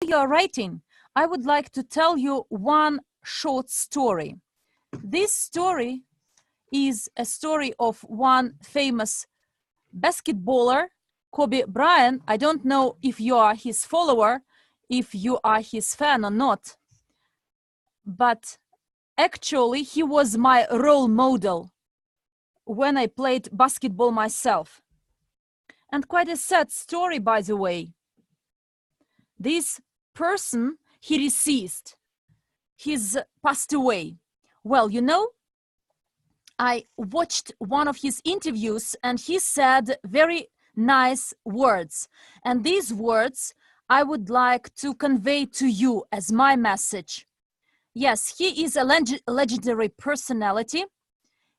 you're writing, I would like to tell you one short story. This story is a story of one famous basketballer, Kobe Bryant. I don't know if you are his follower, if you are his fan or not, but actually he was my role model when I played basketball myself. And quite a sad story, by the way. This person, he deceased. He's passed away. Well, you know, I watched one of his interviews and he said very nice words. And these words I would like to convey to you as my message. Yes, he is a legendary personality.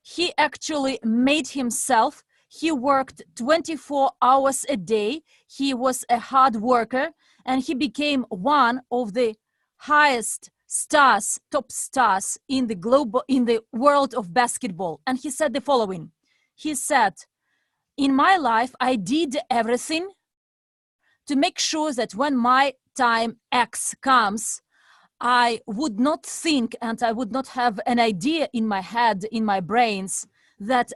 He actually made himself. He worked 24 hours a day. He was a hard worker and he became one of the highest stars, top stars in the world of basketball. And he said the following. He said, in my life, I did everything to make sure that when my time X comes, I would not think and I would not have an idea in my head, in my brains, that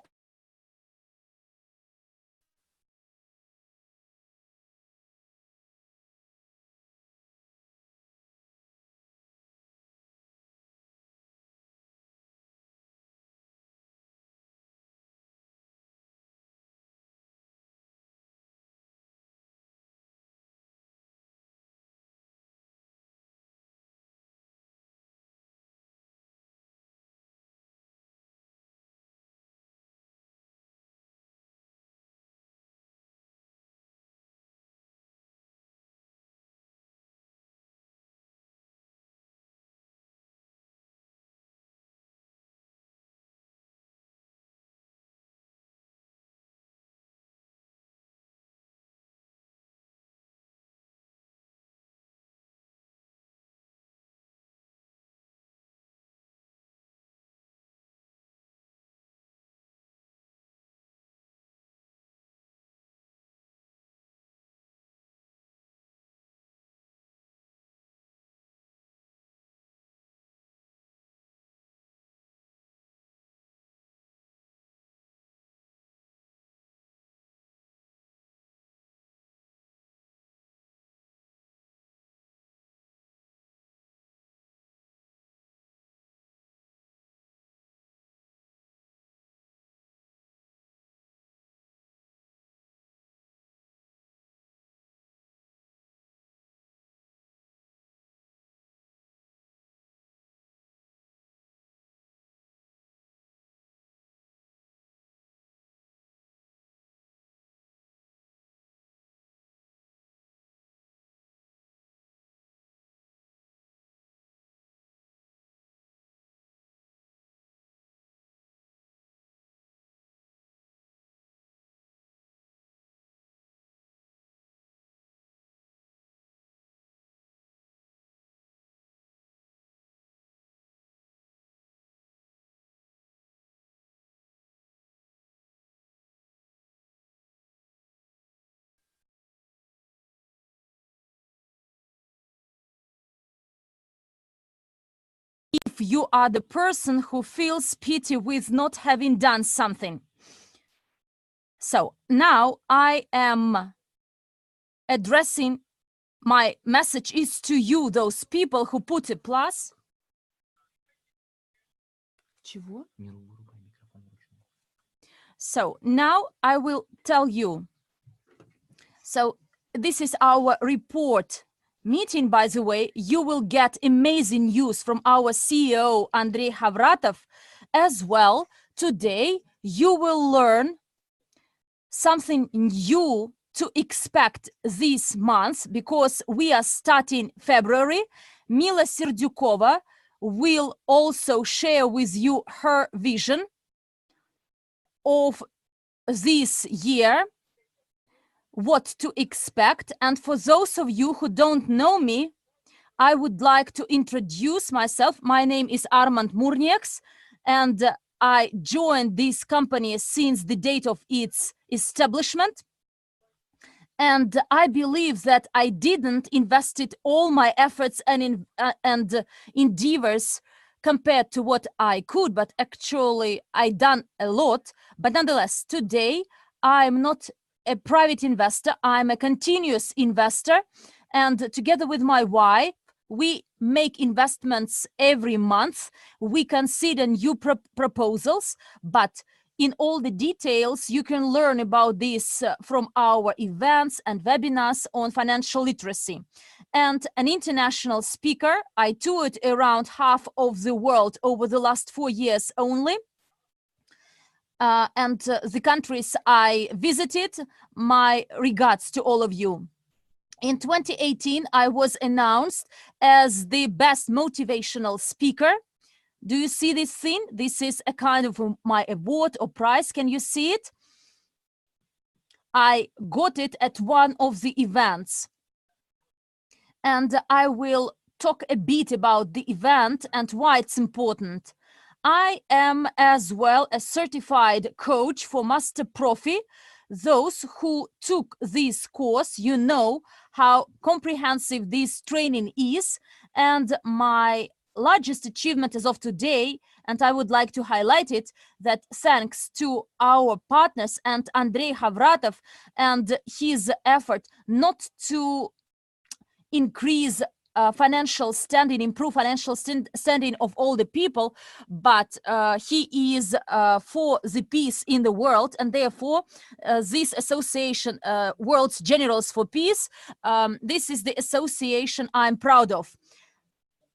if you are the person who feels pity with not having done something. So now I am addressing, my message is to you, those people who put a plus. Чего? So now I will tell you. So this is our report meeting, by the way. You will get amazing news from our CEO, Andrey Khovratov, as well. Today, you will learn something new to expect this month, because we are starting February. Mila Serdyukova will also share with you her vision of this year, what to expect. And for those of you who don't know me, I would like to introduce myself. My name is Armand Murnieks, and I joined this company since the date of its establishment. And I believe that I didn't invested all my efforts and endeavors compared to what I could, but actually I done a lot. But nonetheless, today I'm not a private investor, I'm a continuous investor. And together with my wife, we make investments every month. We consider new proposals, but in all the details, you can learn about this from our events and webinars on financial literacy. And an international speaker, I toured around half of the world over the last 4 years only. The countries I visited, my regards to all of you. In 2018, I was announced as the best motivational speaker. Do you see this thing? This is a kind of my award or prize. Can you see it? I got it at one of the events. And I will talk a bit about the event and why it's important. I am as well a certified coach for Master Profi. Those who took this course, you know how comprehensive this training is. And my largest achievement as of today, and I would like to highlight it, that thanks to our partners and Andrey Khovratov and his effort not to increase financial standing, improve financial standing of all the people, but he is for the peace in the world, and therefore this association, World's Generals for Peace, this is the association I'm proud of.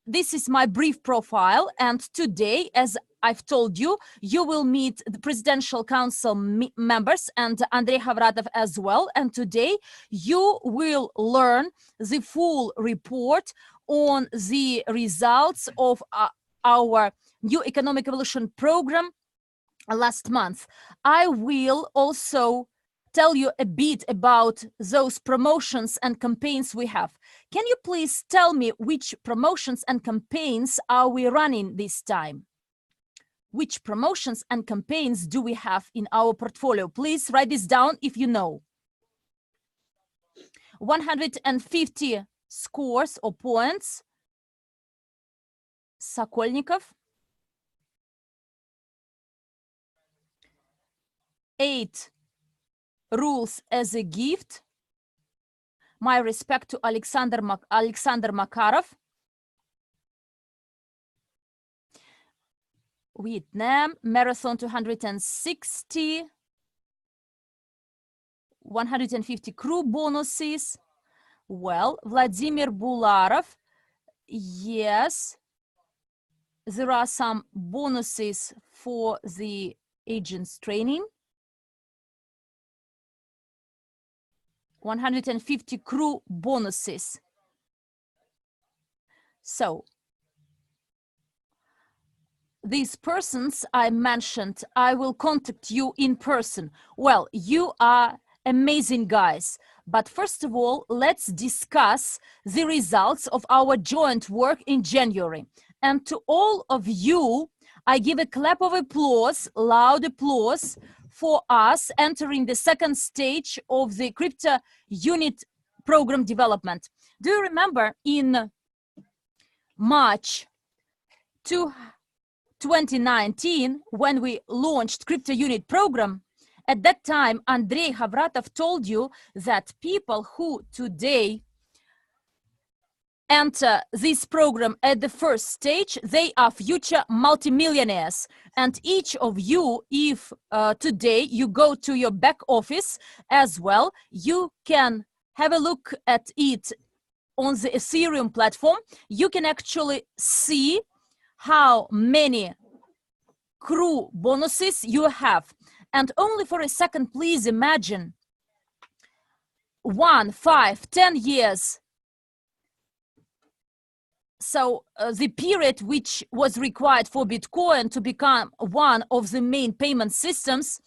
This is my brief profile, and today, as I've told you, you will meet the Presidential Council members and Andrey Khovratov as well. And today you will learn the full report on the results of our new Economic Evolution program last month. I will also tell you a bit about those promotions and campaigns we have. Can you please tell me which promotions and campaigns are we running this time? Which promotions and campaigns do we have in our portfolio? Please write this down if you know. 150 scores or points. Sokolnikov. 8 rules as a gift. My respect to Alexander Makarov. Vietnam, Marathon 260. 150 crew bonuses. Well, Vladimir Bularov. Yes, there are some bonuses for the agents training. 150 crew bonuses. So these persons I mentioned, I will contact you in person. Well, you are amazing guys. But first of all, let's discuss the results of our joint work in January. And to all of you, I give a clap of applause, loud applause, for us entering the second stage of the CryptoUnit program development. Do you remember in March 2019, when we launched CryptoUnit program? At that time, Andrey Khovratov told you that people who today enter this program at the first stage, they are future multimillionaires. And each of you, if today you go to your back office as well, you can have a look at it on the Ethereum platform. You can actually see how many crew bonuses you have. And only for a second, please imagine 1, 5, 10 years. So the period which was required for Bitcoin to become one of the main payment systems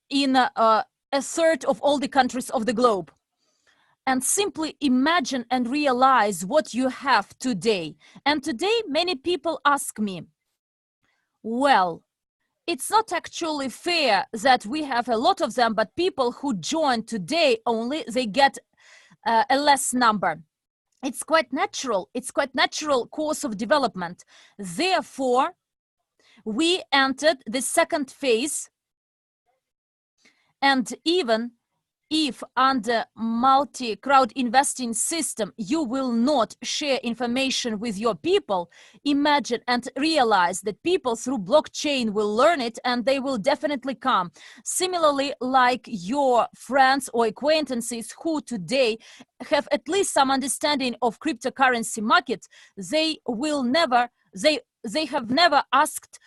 in a third of all the countries of the globe. And simply imagine and realize what you have today. And today, many people ask me, well, it's not actually fair that we have a lot of them, but people who join today only, they get a less number. It's quite natural. It's quite natural course of development. Therefore, we entered the second phase, and even if under multi-crowd investing system you will not share information with your people, imagine and realize that people through blockchain will learn it and they will definitely come. Similarly, like your friends or acquaintances who today have at least some understanding of cryptocurrency market, they have never asked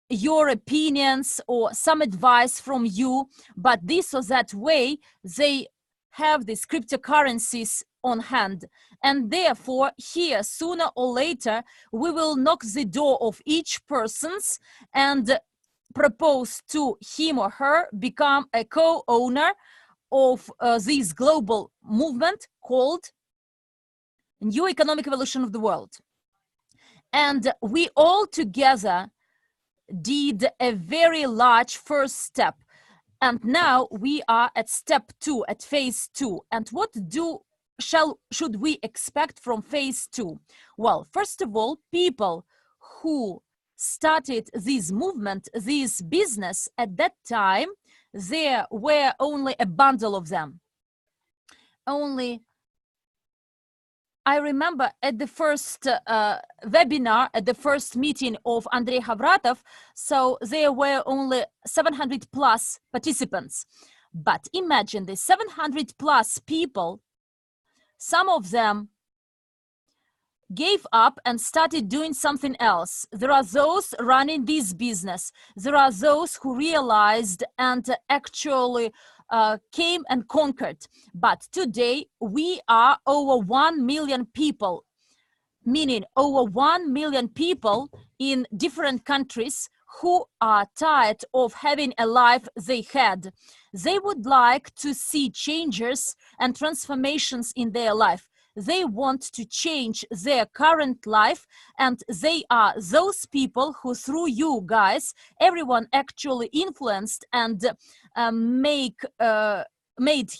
your opinions or some advice from you, but this or that way they have these cryptocurrencies on hand, and therefore here sooner or later we will knock the door of each person's and propose to him or her become a co-owner of this global movement called New Economic Evolution of the World. And we all together did a very large first step, and now we are at step 2, at phase 2. And what should we expect from phase 2? Well, first of all, people who started this movement, this business, at that time there were only a bundle of them. I remember at the first webinar, at the first meeting of Andrey Khovratov, so there were only 700 plus participants. But imagine the 700 plus people, some of them gave up and started doing something else. There are those running this business. There are those who realized and actually came and conquered. But today we are over 1 million people, meaning over 1 million people in different countries who are tired of having a life they had. They would like to see changes and transformations in their life. They want to change their current life, and they are those people who, through you guys, everyone actually influenced and made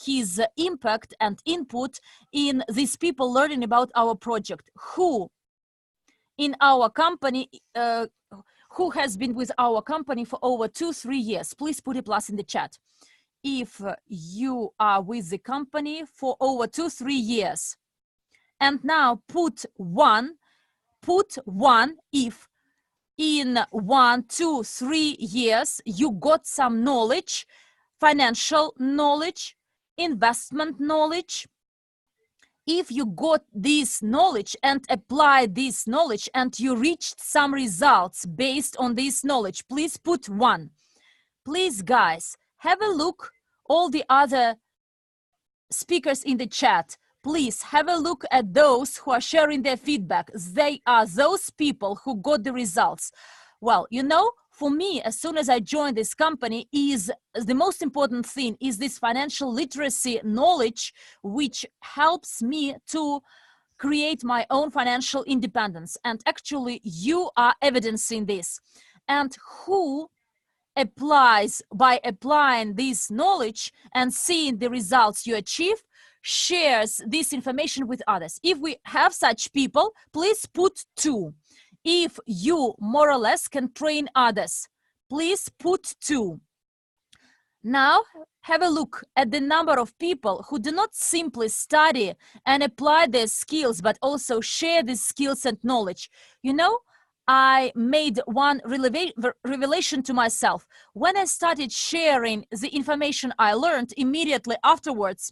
his impact and input in these people learning about our project, who in our company, who has been with our company for over 2-3 years. Please put a plus in the chat if you are with the company for over 2-3 years. And now put one if in 1, 2, 3 years you got some knowledge, financial knowledge, investment knowledge. If you got this knowledge and applied this knowledge and you reached some results based on this knowledge, please put 1. Please, guys, have a look all the other speakers in the chat. Please have a look at those who are sharing their feedback. They are those people who got the results. Well, you know, for me, as soon as I joined this company, is the most important thing is this financial literacy knowledge, which helps me to create my own financial independence. And actually, you are evidencing this. And who applies by applying this knowledge and seeing the results you achieve, shares this information with others. If we have such people, please put 2. If you more or less can train others, please put 2. Now have a look at the number of people who do not simply study and apply their skills, but also share these skills and knowledge. You know, I made one revelation to myself. When I started sharing the information I learned immediately afterwards,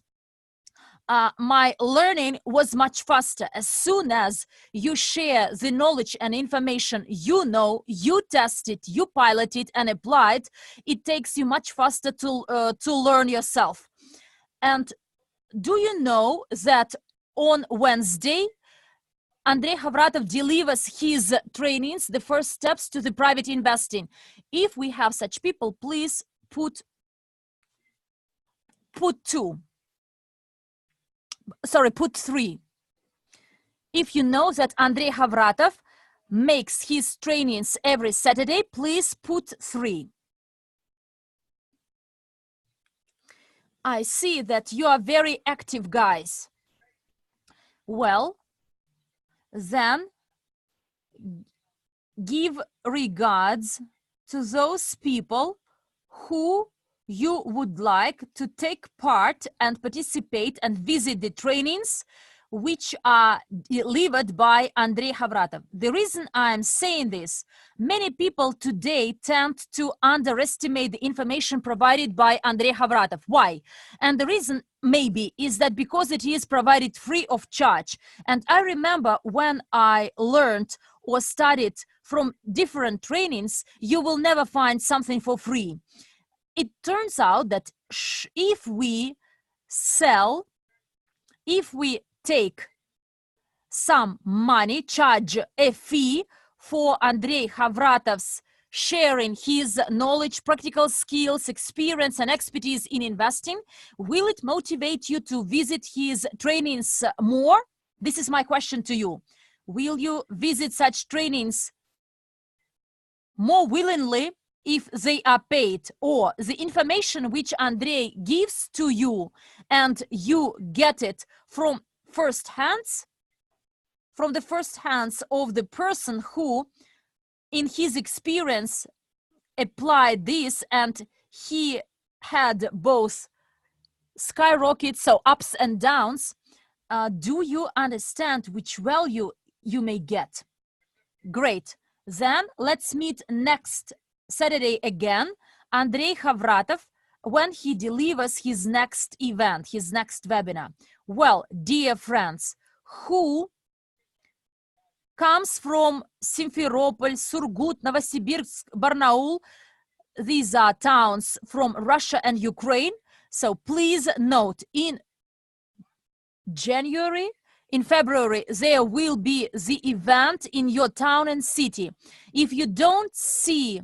my learning was much faster. As soon as you share the knowledge and information you know, you test it, you pilot it and apply it, it takes you much faster to learn yourself. And do you know that on Wednesday, Andrey Khovratov delivers his trainings, the first steps to the private investing. If we have such people, please put 2. Sorry, put 3. If you know that Andrey Khovratov makes his trainings every Saturday? Please put 3. I see that you are very active, guys. Well, then give regards to those people who you would like to take part and participate and visit the trainings which are delivered by Andrey Khovratov. The reason I'm saying this, many people today tend to underestimate the information provided by Andrey Khovratov. Why? And the reason maybe is that because it is provided free of charge. And I remember when I learned or studied from different trainings, you will never find something for free. It turns out that if we sell, if we take some money, charge a fee for Andrey Khovratov's sharing his knowledge, practical skills, experience, and expertise in investing, will it motivate you to visit his trainings more? This is my question to you. Will you visit such trainings more willingly if they are paid, or the information which Andrey gives to you and you get it from first hands, from the first hands of the person who in his experience applied this and he had both skyrockets, so ups and downs. Do you understand which value you may get? Great. Then let's meet next Saturday again, Andrey Khovratov, when he delivers his next event, his next webinar. Well, dear friends, who comes from Simferopol, Surgut, Novosibirsk, Barnaul, these are towns from Russia and Ukraine. So please note, in January, in February, there will be the event in your town and city. If you don't see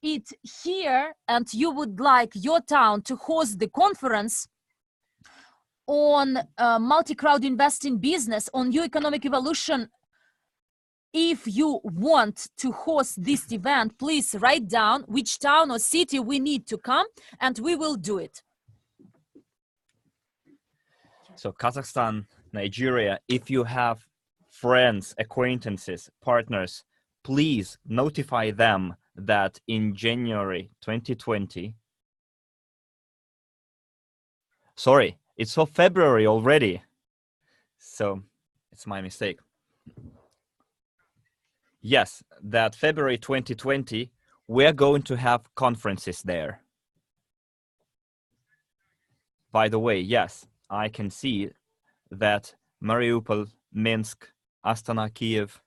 it here and you would like your town to host the conference on multi-crowd investing business, on new economic evolution, if you want to host this event, please write down which town or city we need to come and we will do it. So Kazakhstan, Nigeria, if you have friends, acquaintances, partners, please notify them that in January 2020, sorry, it's for February already. So it's my mistake. Yes, that February 2020, we're going to have conferences there. By the way, yes, I can see that Mariupol, Minsk, Astana, Kiev,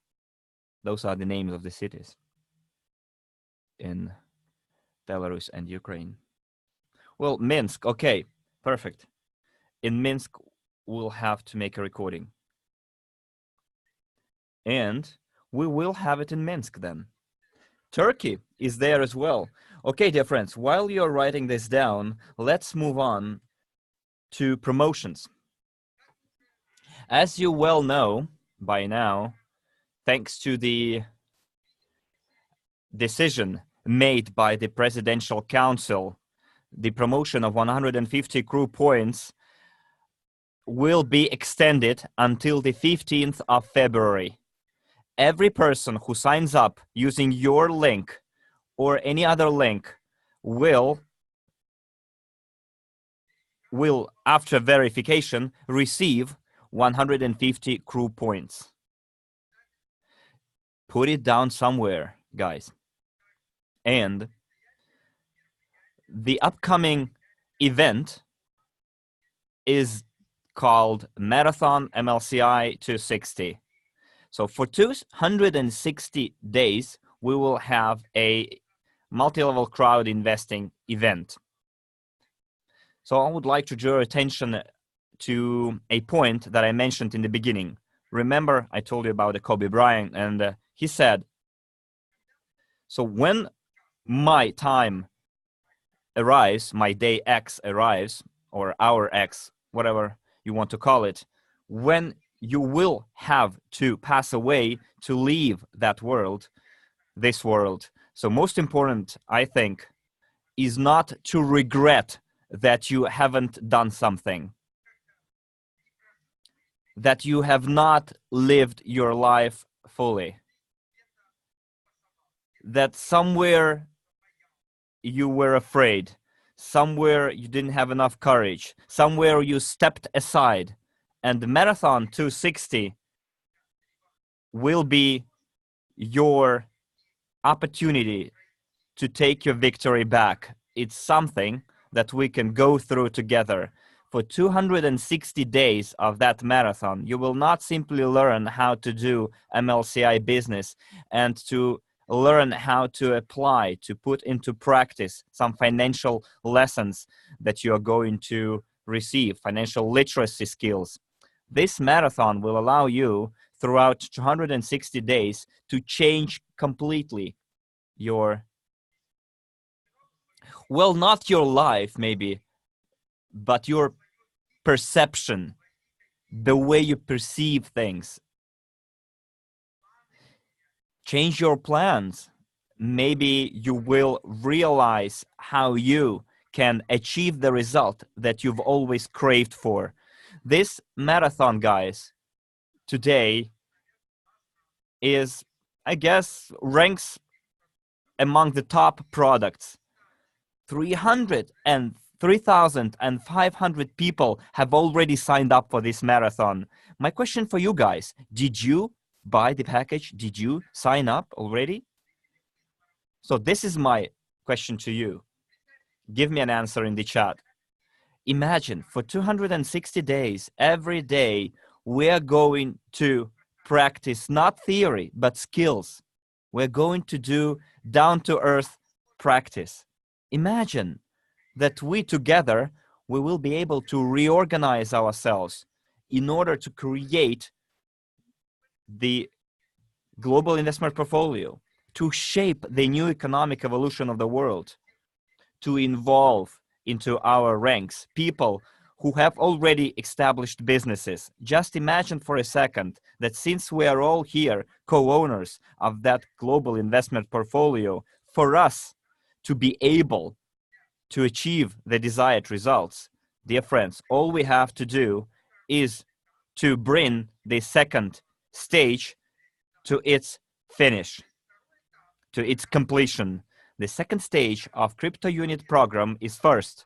those are the names of the cities in Belarus and Ukraine. Well, Minsk, okay, perfect. In Minsk, we'll have to make a recording. And we will have it in Minsk then. Turkey is there as well. Okay, dear friends, while you're writing this down, let's move on to promotions. As you well know by now, thanks to the decision made by the Presidential Council, the promotion of 150 crew points will be extended until the 15th of February. Every person who signs up using your link or any other link will after verification receive 150 crew points. Put it down somewhere, guys. And the upcoming event is called Marathon MLCI 260. So for 260 days, we will have a multi-level crowd investing event. So I would like to draw attention to a point that I mentioned in the beginning. Remember, I told you about the Kobe Bryant, and he said, so when my time arrives, my day X arrives, or hour X, whatever you want to call it, when you will have to pass away to leave that world, this world. So most important, I think, is not to regret that you haven't done something, that you have not lived your life fully, that somewhere you were afraid, somewhere you didn't have enough courage, somewhere you stepped aside. And the Marathon 260 will be your opportunity to take your victory back. It's something that we can go through together. For 260 days of that marathon, you will not simply learn how to do MLCI business and to learn how to apply, to put into practice some financial lessons that you are going to receive, financial literacy skills. This marathon will allow you throughout 260 days to change completely your, well, not your life maybe, but your perception, the way you perceive things. Change your plans. Maybe you will realize how you can achieve the result that you've always craved for. This marathon, guys, today is, I guess, ranks among the top products. 3,500 people have already signed up for this marathon. My question for you guys, did you buy the package? Did you sign up already? So this is my question to you. Give me an answer in the chat. Imagine for 260 days, every day, we're going to practice not theory, but skills. We're going to do down-to-earth practice. Imagine that we together, we will be able to reorganize ourselves in order to create the global investment portfolio, to shape the new economic evolution of the world, to involve into our ranks people who have already established businesses. Just imagine for a second that since we are all here co-owners of that global investment portfolio, for us to be able to achieve the desired results, dear friends, all we have to do is to bring the second stage to its finish, to its completion. The second stage of CryptoUnit program is first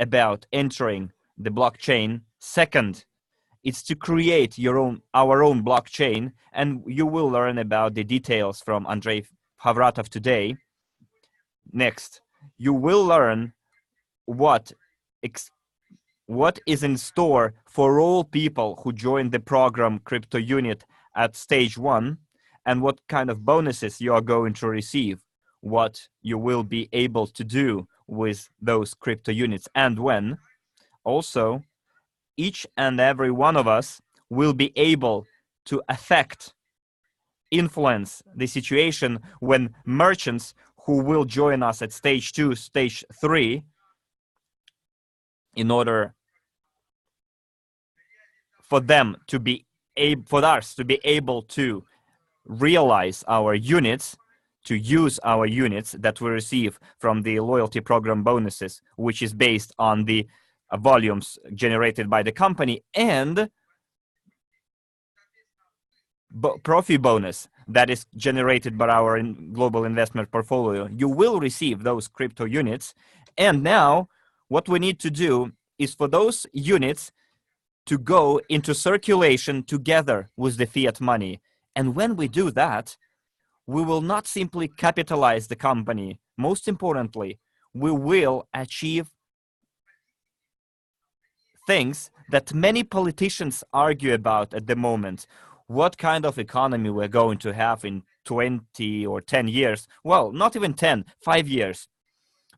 about entering the blockchain. Second, it's to create our own blockchain, and you will learn about the details from Andrey Khovratov today. Next, you will learn what is in store for all people who join the program CryptoUnit at stage 1, and what kind of bonuses you are going to receive, what you will be able to do with those CryptoUnits and when. Also, each and every one of us will be able to influence the situation when merchants who will join us at stage 2, stage 3, in order for them to be for us to be able to realize our units, to use our units that we receive from the loyalty program bonuses, which is based on the volumes generated by the company, and profit bonus that is generated by our global investment portfolio. You will receive those crypto units. And now what we need to do is for those units to go into circulation together with the fiat money. And when we do that, we will not simply capitalize the company. Most importantly, we will achieve things that many politicians argue about at the moment. What kind of economy we're going to have in 20 or 10 years? Well, not even 10, 5 years.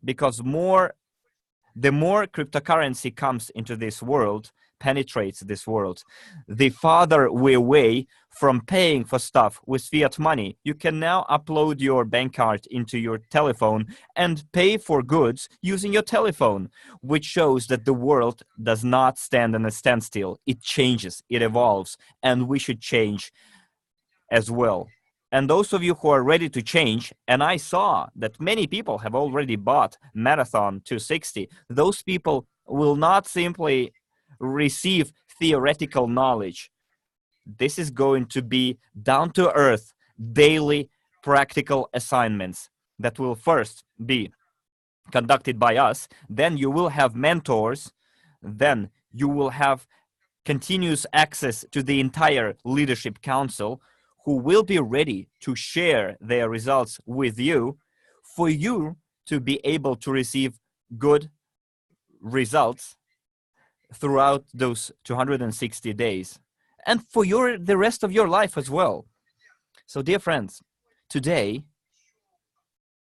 Because the more cryptocurrency comes into this world, penetrates this world. The farther we're away from paying for stuff with fiat money, you can now upload your bank card into your telephone and pay for goods using your telephone, which shows that the world does not stand in a standstill. It changes, it evolves, and we should change as well. And those of you who are ready to change, and I saw that many people have already bought Marathon 260, those people will not simply receive theoretical knowledge. This is going to be down-to-earth, daily, practical assignments that will first be conducted by us. Then you will have mentors. Then you will have continuous access to the entire leadership council, who will be ready to share their results with you for you to be able to receive good results throughout those 260 days and for the rest of your life as well. So, dear friends, today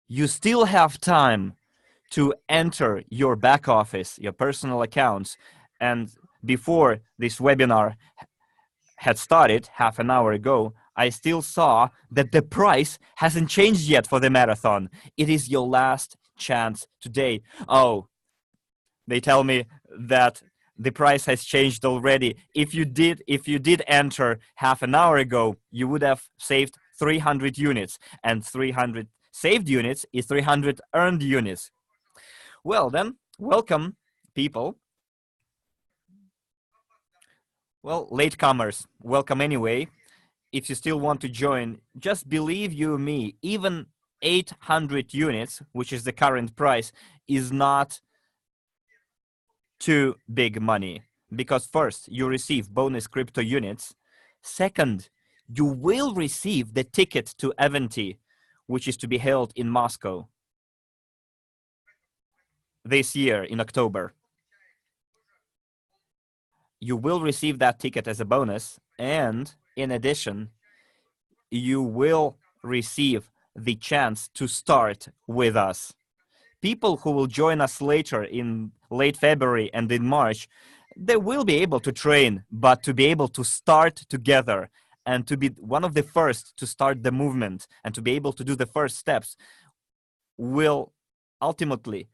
you still have time to enter your back office, your personal accounts, and before this webinar had started half an hour ago, I still saw that the price hasn't changed yet for the marathon. It is your last chance today. Oh, they tell me that the price has changed already. If you did enter half an hour ago, you would have saved 300 units, and 300 saved units is 300 earned units. Well then, welcome people. Well, latecomers, welcome anyway. If you still want to join, just believe you me, even 800 units, which is the current price, is not too big money. Because first, you receive bonus crypto units. Second, you will receive the ticket to Avanti, which is to be held in Moscow this year in October. You will receive that ticket as a bonus, and in addition, you will receive the chance to start with us. People who will join us later in late February and in March, they will be able to train, but to be able to start together and to be one of the first to start the movement and to be able to do the first steps will ultimately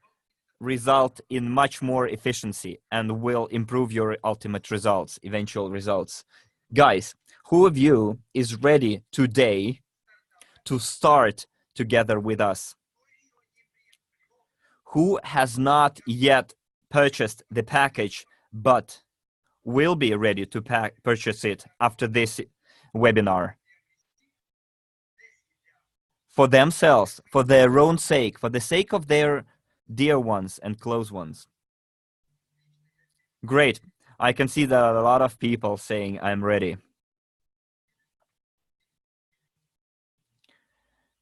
result in much more efficiency and will improve your ultimate results, eventual results. Guys, who of you is ready today to start together with us? Who has not yet purchased the package but will be ready to purchase it after this webinar? For themselves, for their own sake, for the sake of their dear ones and close ones. Great. I can see that a lot of people saying I'm ready.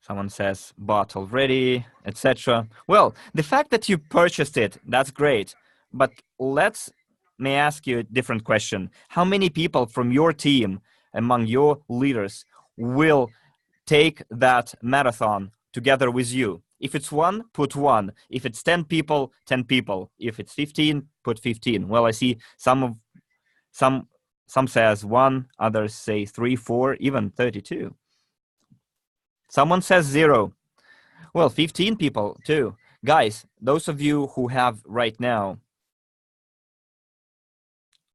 Someone says bought already, etc. Well, the fact that you purchased it, that's great. But may I ask you a different question. How many people from your team, among your leaders, will take that marathon together with you? If it's 1, put 1. If it's 10 people, 10 people. If it's 15, put 15. Well, I see some says 1, others say 3, 4, even 32. Someone says 0. Well, 15 people too. Guys, those of you who have right now,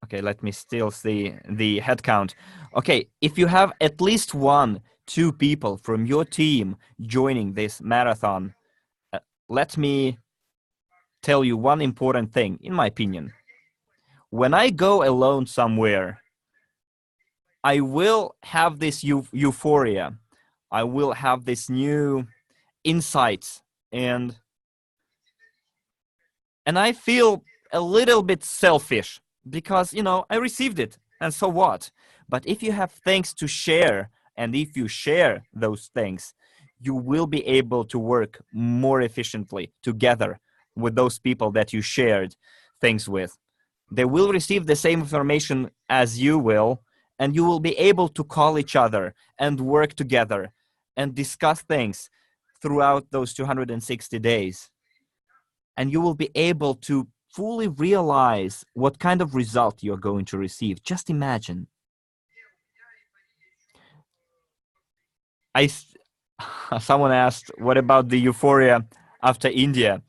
okay, let me still see the head count. Okay, if you have at least 1, 2 people from your team joining this marathon, let me tell you one important thing, in my opinion. When I go alone somewhere, I will have this euphoria. I will have this new insights, and I feel a little bit selfish because, I received it, and so what? But if you have things to share, and if you share those things, you will be able to work more efficiently together with those people that you shared things with. They will receive the same information as you will, and you will be able to call each other and work together and discuss things throughout those 260 days. And you will be able to fully realize what kind of result you're going to receive. Just imagine. Someone asked, what about the euphoria after India?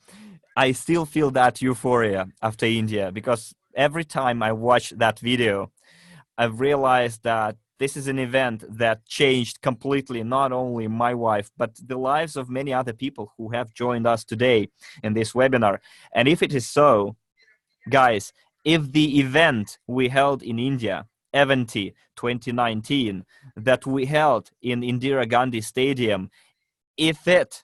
I still feel that euphoria after India, because every time I watch that video, I've realized that this is an event that changed completely not only my wife, but the lives of many other people who have joined us today in this webinar. And if it is so, guys, if the event we held in India, Eventi 2019, that we held in Indira Gandhi Stadium, if it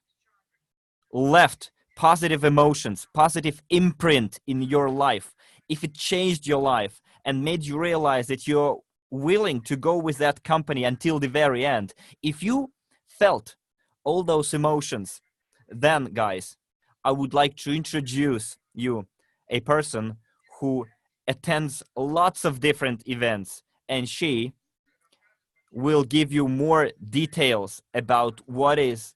left positive emotions, positive imprint in your life, if it changed your life and made you realize that you're willing to go with that company until the very end, if you felt all those emotions, then guys, I would like to introduce you a person who attends lots of different events, and she will give you more details about what is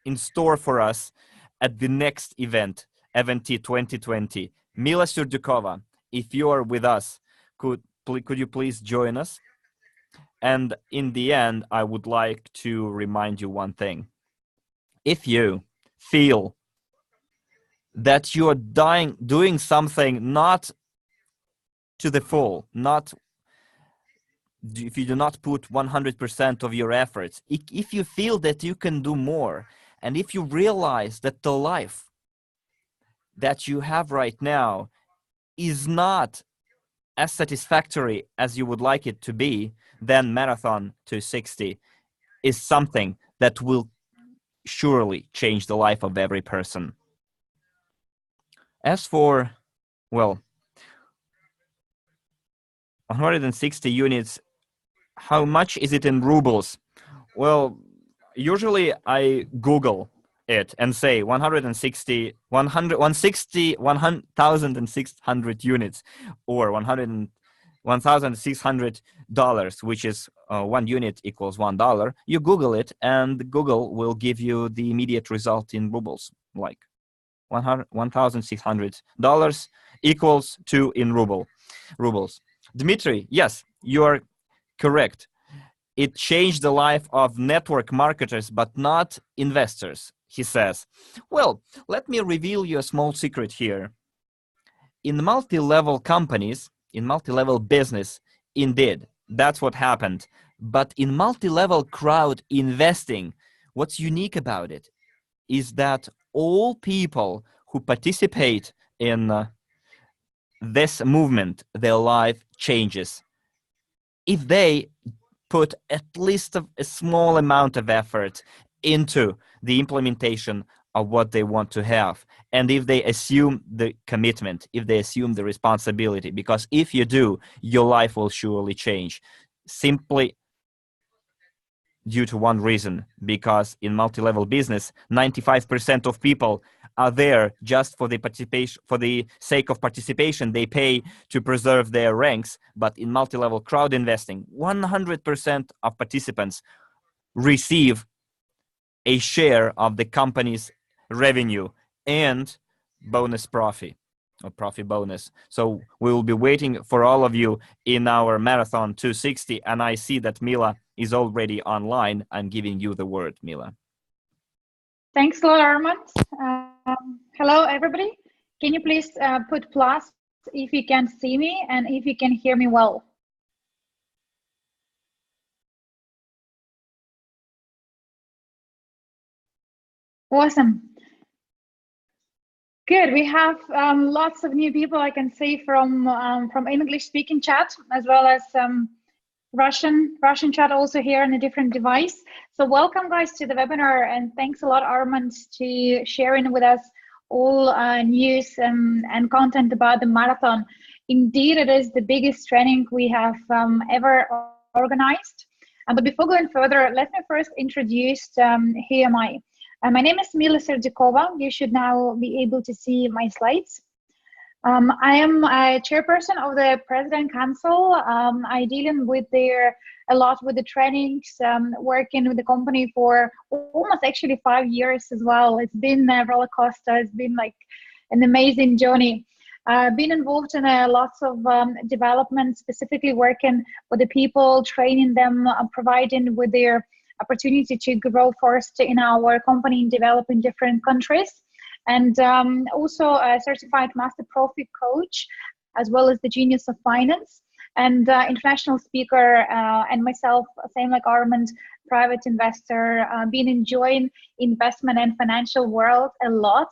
in store for us at the next event, Eventi 2020. Mila Surdukova, if you are with us, could you please join us? And in the end, I would like to remind you one thing. If you feel that you are doing something not to the full, not if you do not put 100% of your efforts, if you feel that you can do more, and if you realize that the life that you have right now is not as satisfactory as you would like it to be, then Marathon 260 is something that will surely change the life of every person. As for, well, 160 units, how much is it in rubles? Well, usually I Google it and say 160, 1,600 units, or $1,600, which is 1 unit equals $1. You Google it, and Google will give you the immediate result in rubles, like $1,600 equals 2 in rubles. Dmitry, yes, you are correct. It changed the life of network marketers, but not investors, he says. Well, let me reveal you a small secret here. In multi-level companies, in multi-level business, indeed, that's what happened. But in multi-level crowd investing, what's unique about it is that all people who participate in this movement, their life changes. If they put at least a small amount of effort into the implementation of what they want to have, and if they assume the commitment, if they assume the responsibility, because if you do, your life will surely change, simply due to one reason, because in multi-level business, 95% of people are there just for the participation, for the sake of participation. They pay to preserve their ranks. But in multi-level crowd investing, 100% of participants receive a share of the company's revenue and bonus profit, or profit bonus. So we will be waiting for all of you in our Marathon 260, and I see that Mila is already online. I'm giving you the word, Mila. Thanks a lot, Armand. Hello, everybody. Can you please put plus if you can see me and if you can hear me well? Awesome. Good. We have lots of new people I can see from English-speaking chat, as well as Russian chat also here on a different device. So welcome, guys, to the webinar, and thanks a lot, Armand, to sharing with us all news and content about the marathon. Indeed, it is the biggest training we have ever organized. But before going further, let me first introduce who am I. My name is Mila Surdukova. You should now be able to see my slides. I am a chairperson of the President Council. I dealing with a lot with the trainings, working with the company for almost actually 5 years as well. It's been a roller coaster. It's been like an amazing journey. Been involved in lots of development, specifically working with the people, training them, providing with their opportunity to grow first in our company and develop in different countries. And also a certified master profit coach, as well as the genius of finance, and international speaker, and myself, same like Armand, private investor, been enjoying investment and financial world a lot.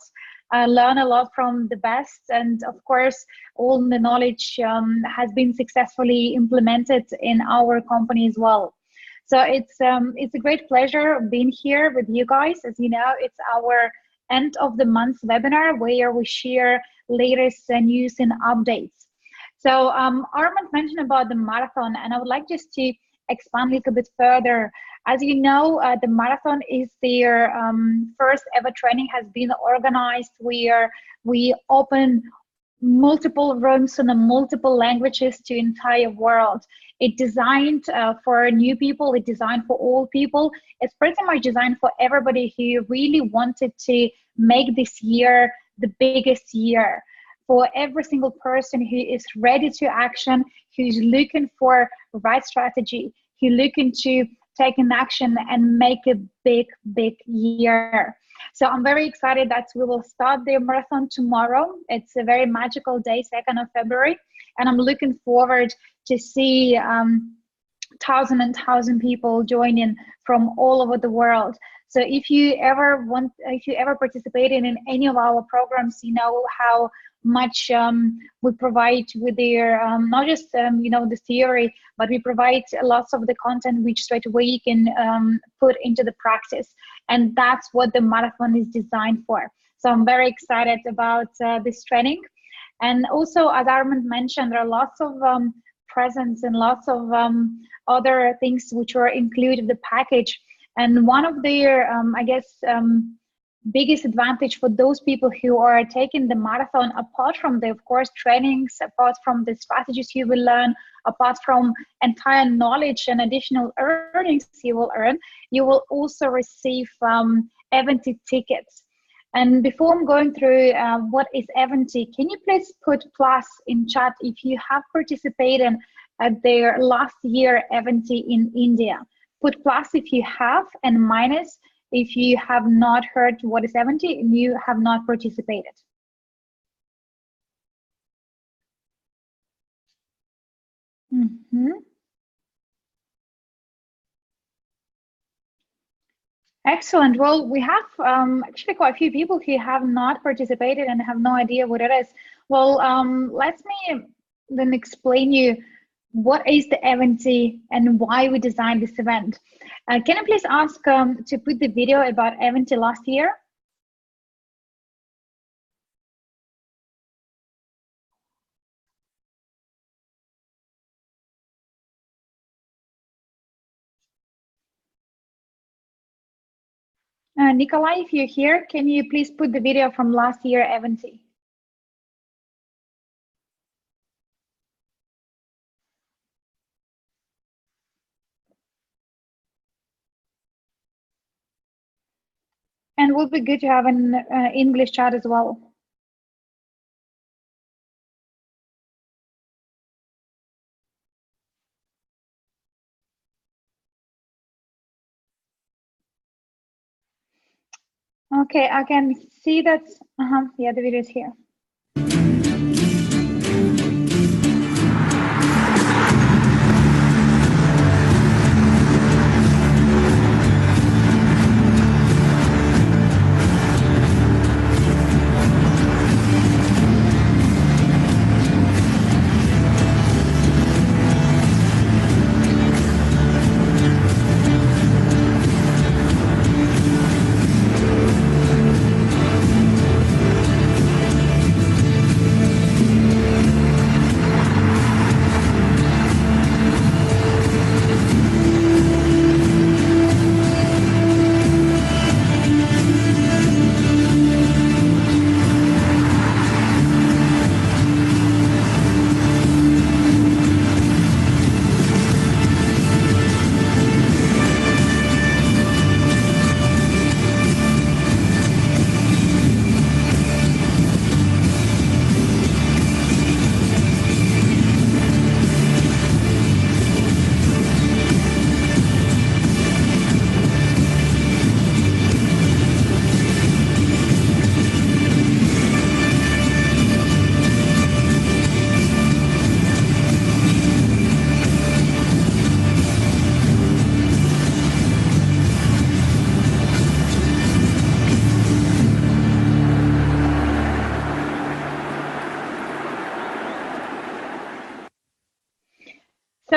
Learn a lot from the best, and of course all the knowledge has been successfully implemented in our company as well. So it's a great pleasure being here with you guys. As you know, it's our end of the month webinar where we share latest news and updates. So Armand mentioned about the marathon, and I would like just to expand a little bit further. As you know, the marathon is their first ever training, has been organized where we open multiple rooms in multiple languages to entire world. It's designed for new people, it's designed for all people. It's pretty much designed for everybody who really wanted to make this year the biggest year. For every single person who is ready to action, who's looking for the right strategy, who's looking to take an action and make a big year. So I'm very excited that we will start the marathon tomorrow. It's a very magical day, 2nd of February, and I'm looking forward to see thousand and thousand people joining from all over the world. So if you ever participated in any of our programs, you know how much we provide with their not just you know, the theory, but we provide lots of the content which straight away you can put into the practice, and that's what the marathon is designed for. So I'm very excited about this training. And also, as Armand mentioned, there are lots of presents and lots of other things which were included in the package. And one of their I guess biggest advantage for those people who are taking the marathon, apart from the, of course, trainings, apart from the strategies you will learn, apart from entire knowledge and additional earnings you will earn, you will also receive event tickets. And before I'm going through what is event, can you please put plus in chat if you have participated at their last year event in India? Put plus if you have, and minus if you have not heard what is 70 and you have not participated. Excellent. Well, we have actually quite a few people who have not participated and have no idea what it is. Well, let me then explain you what is the event and why we designed this event. Can I please ask to put the video about event last year? Nikolai, if you're here, can you please put the video from last year event? And it would be good to have an English chat as well. Okay, I can see that. Yeah, the video is here.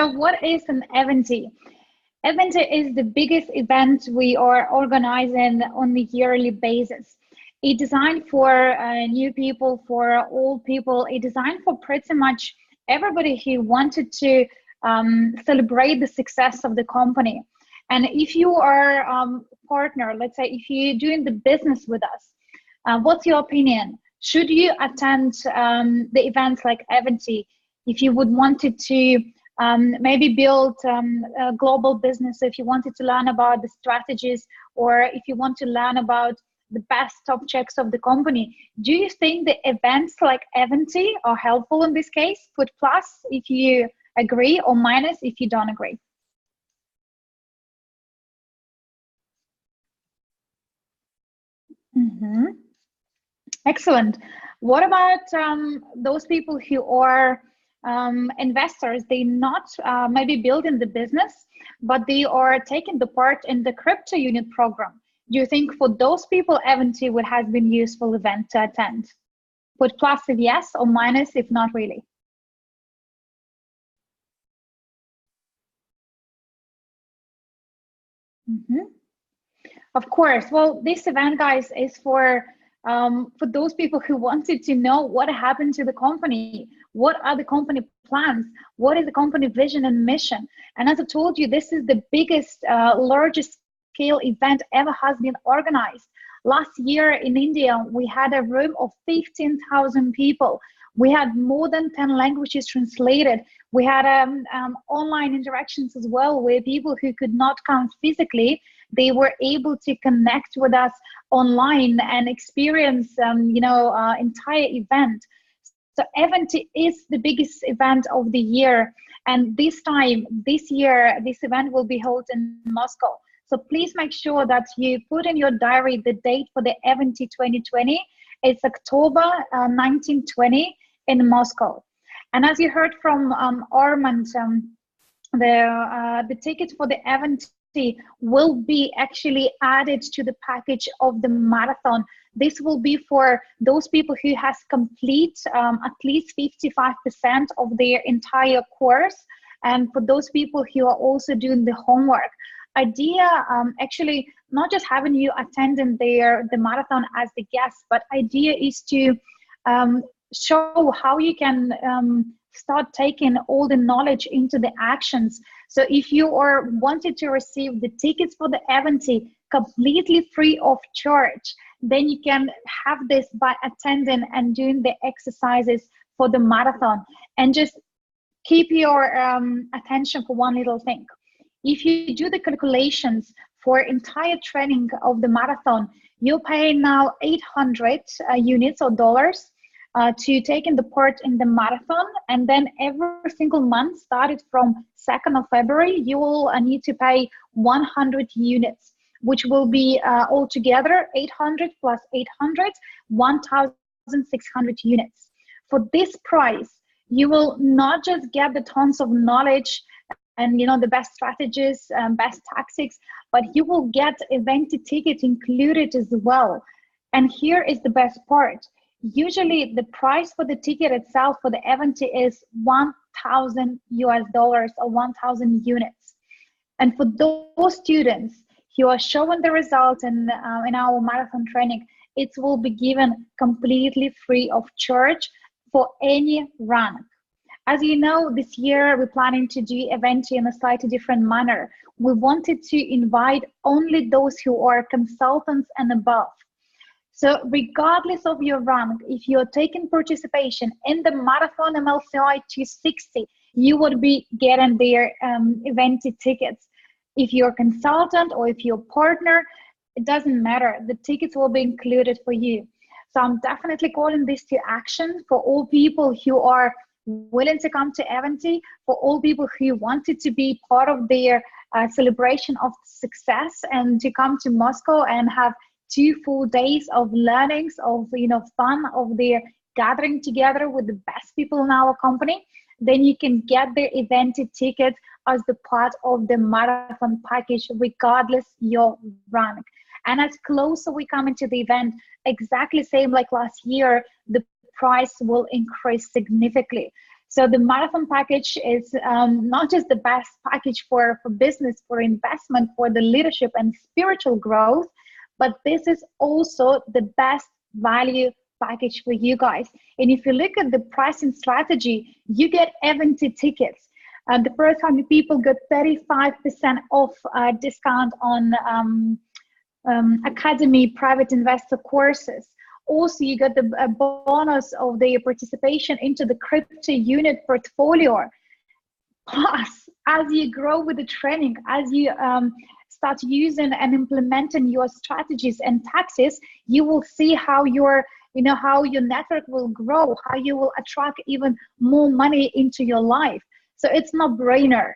So what is an event? Event is the biggest event we are organizing on a yearly basis. It's designed for new people, for old people. It's designed for pretty much everybody who wanted to celebrate the success of the company. And if you are partner, let's say if you're doing the business with us, what's your opinion? Should you attend the events like Eventy if you would wanted to maybe build a global business, if you wanted to learn about the strategies, or if you want to learn about the best top checks of the company? Do you think the events like Eventy are helpful in this case? Put plus if you agree, or minus if you don't agree. Excellent. What about those people who are investors? They not maybe building the business, but they are taking the part in the CryptoUnit program. Do you think for those people, Eventy would have been useful event to attend? Put plus if yes, or minus if not really. Of course. Well, this event, guys, is for those people who wanted to know what happened to the company, what are the company plans, what is the company vision and mission. And as I told you, this is the biggest, largest scale event ever has been organized. Last year in India, we had a room of 15,000 people. We had more than 10 languages translated. We had online interactions as well, where people who could not come physically, they were able to connect with us online and experience, entire event. So Eventy is the biggest event of the year. And this year, this event will be held in Moscow. So please make sure that you put in your diary the date for the Eventy 2020. It's October 1920 in Moscow. And as you heard from Armand, the ticket for the Eventy will be actually added to the package of the marathon. This will be for those people who has complete at least 55% of their entire course, and for those people who are also doing the homework. Idea actually not just having you attending the marathon as the guest, but idea is to show how you can start taking all the knowledge into the actions. So if you are wanted to receive the tickets for the Eventy completely free of charge, then you can have this by attending and doing the exercises for the marathon. And just keep your attention for one little thing. If you do the calculations for entire training of the marathon, you pay now 800 units or dollars to taking the part in the marathon. And then every single month, started from 2nd of February, you will need to pay 100 units, which will be altogether 800 plus 800, 1,600 units. For this price, you will not just get the tons of knowledge and the best strategies, best tactics, but you will get Eventy ticket included as well. And here is the best part. Usually the price for the ticket itself for the Eventy is $1,000 or 1,000 units. And for those students who are showing the results in our marathon training, it will be given completely free of charge for any rank. As you know, this year we're planning to do Eventy in a slightly different manner. We wanted to invite only those who are consultants and above. So regardless of your rank, if you're taking participation in the Marathon MLCI 260, you would be getting their Eventy tickets. If you're a consultant or if you're a partner, it doesn't matter. The tickets will be included for you. So I'm definitely calling this to action for all people who are willing to come to Eventy, for all people who wanted to be part of their celebration of success and to come to Moscow and have 2 full days of learnings, of fun, of their gathering together with the best people in our company. Then you can get their Eventy ticket as the part of the marathon package, regardless your rank. And as closer we come into the event, exactly same like last year, the price will increase significantly. So the marathon package is not just the best package for business, for investment, for the leadership and spiritual growth, but this is also the best value package for you guys. And if you look at the pricing strategy, you get event tickets. The first 100 people get 35% off discount on Academy private investor courses. Also, you get the bonus of the participation into the CryptoUnit portfolio. Plus, as you grow with the training, as you start using and implementing your strategies and tactics, you will see how your network will grow, how you will attract even more money into your life. So it's no brainer.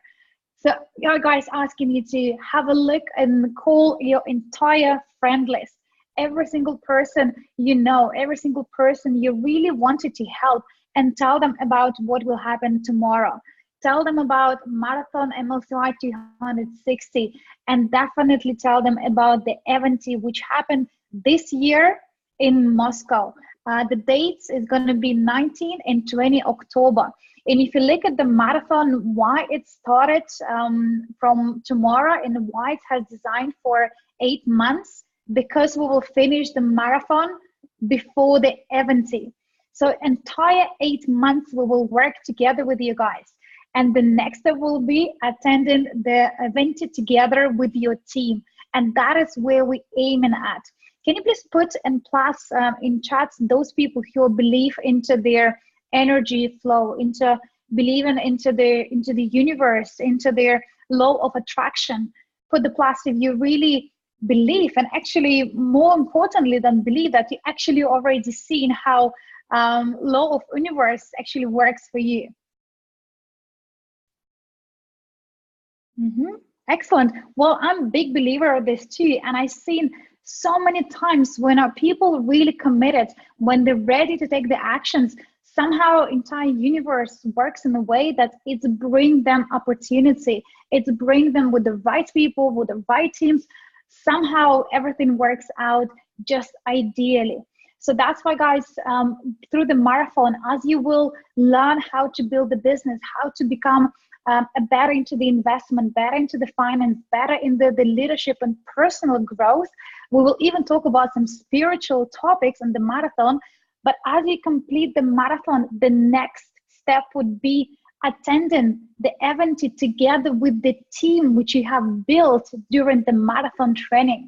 So your guys asking you to have a look and call your entire friend list. Every single person you know, every single person you really wanted to help, and tell them about what will happen tomorrow. Tell them about Marathon MLCI 260, and definitely tell them about the event which happened this year in Moscow. The dates is going to be 19 and 20 October. And if you look at the marathon, why it started from tomorrow and why it has designed for 8 months, because we will finish the marathon before the event. So entire 8 months we will work together with you guys. And the next step will be attending the event together with your team. And that is where we're aiming at. Can you please put and plus in chats those people who believe into their energy flow, into believing into the universe, into their law of attraction? Put the plus if you really believe, and actually more importantly than believe, that you actually already seen how law of universe actually works for you. Excellent. Well, I'm a big believer of this too, and I've seen so many times when our people really committed, when they're ready to take the actions, somehow entire universe works in a way that it's bring them opportunity. It's bring them with the right people, with the right teams. Somehow everything works out just ideally. So that's why, guys, through the marathon, as you will learn how to build the business, how to become better into the investment, better into the finance, better in the leadership and personal growth. We will even talk about some spiritual topics in the marathon. But as you complete the marathon, the next step would be attending the event together with the team which you have built during the marathon training.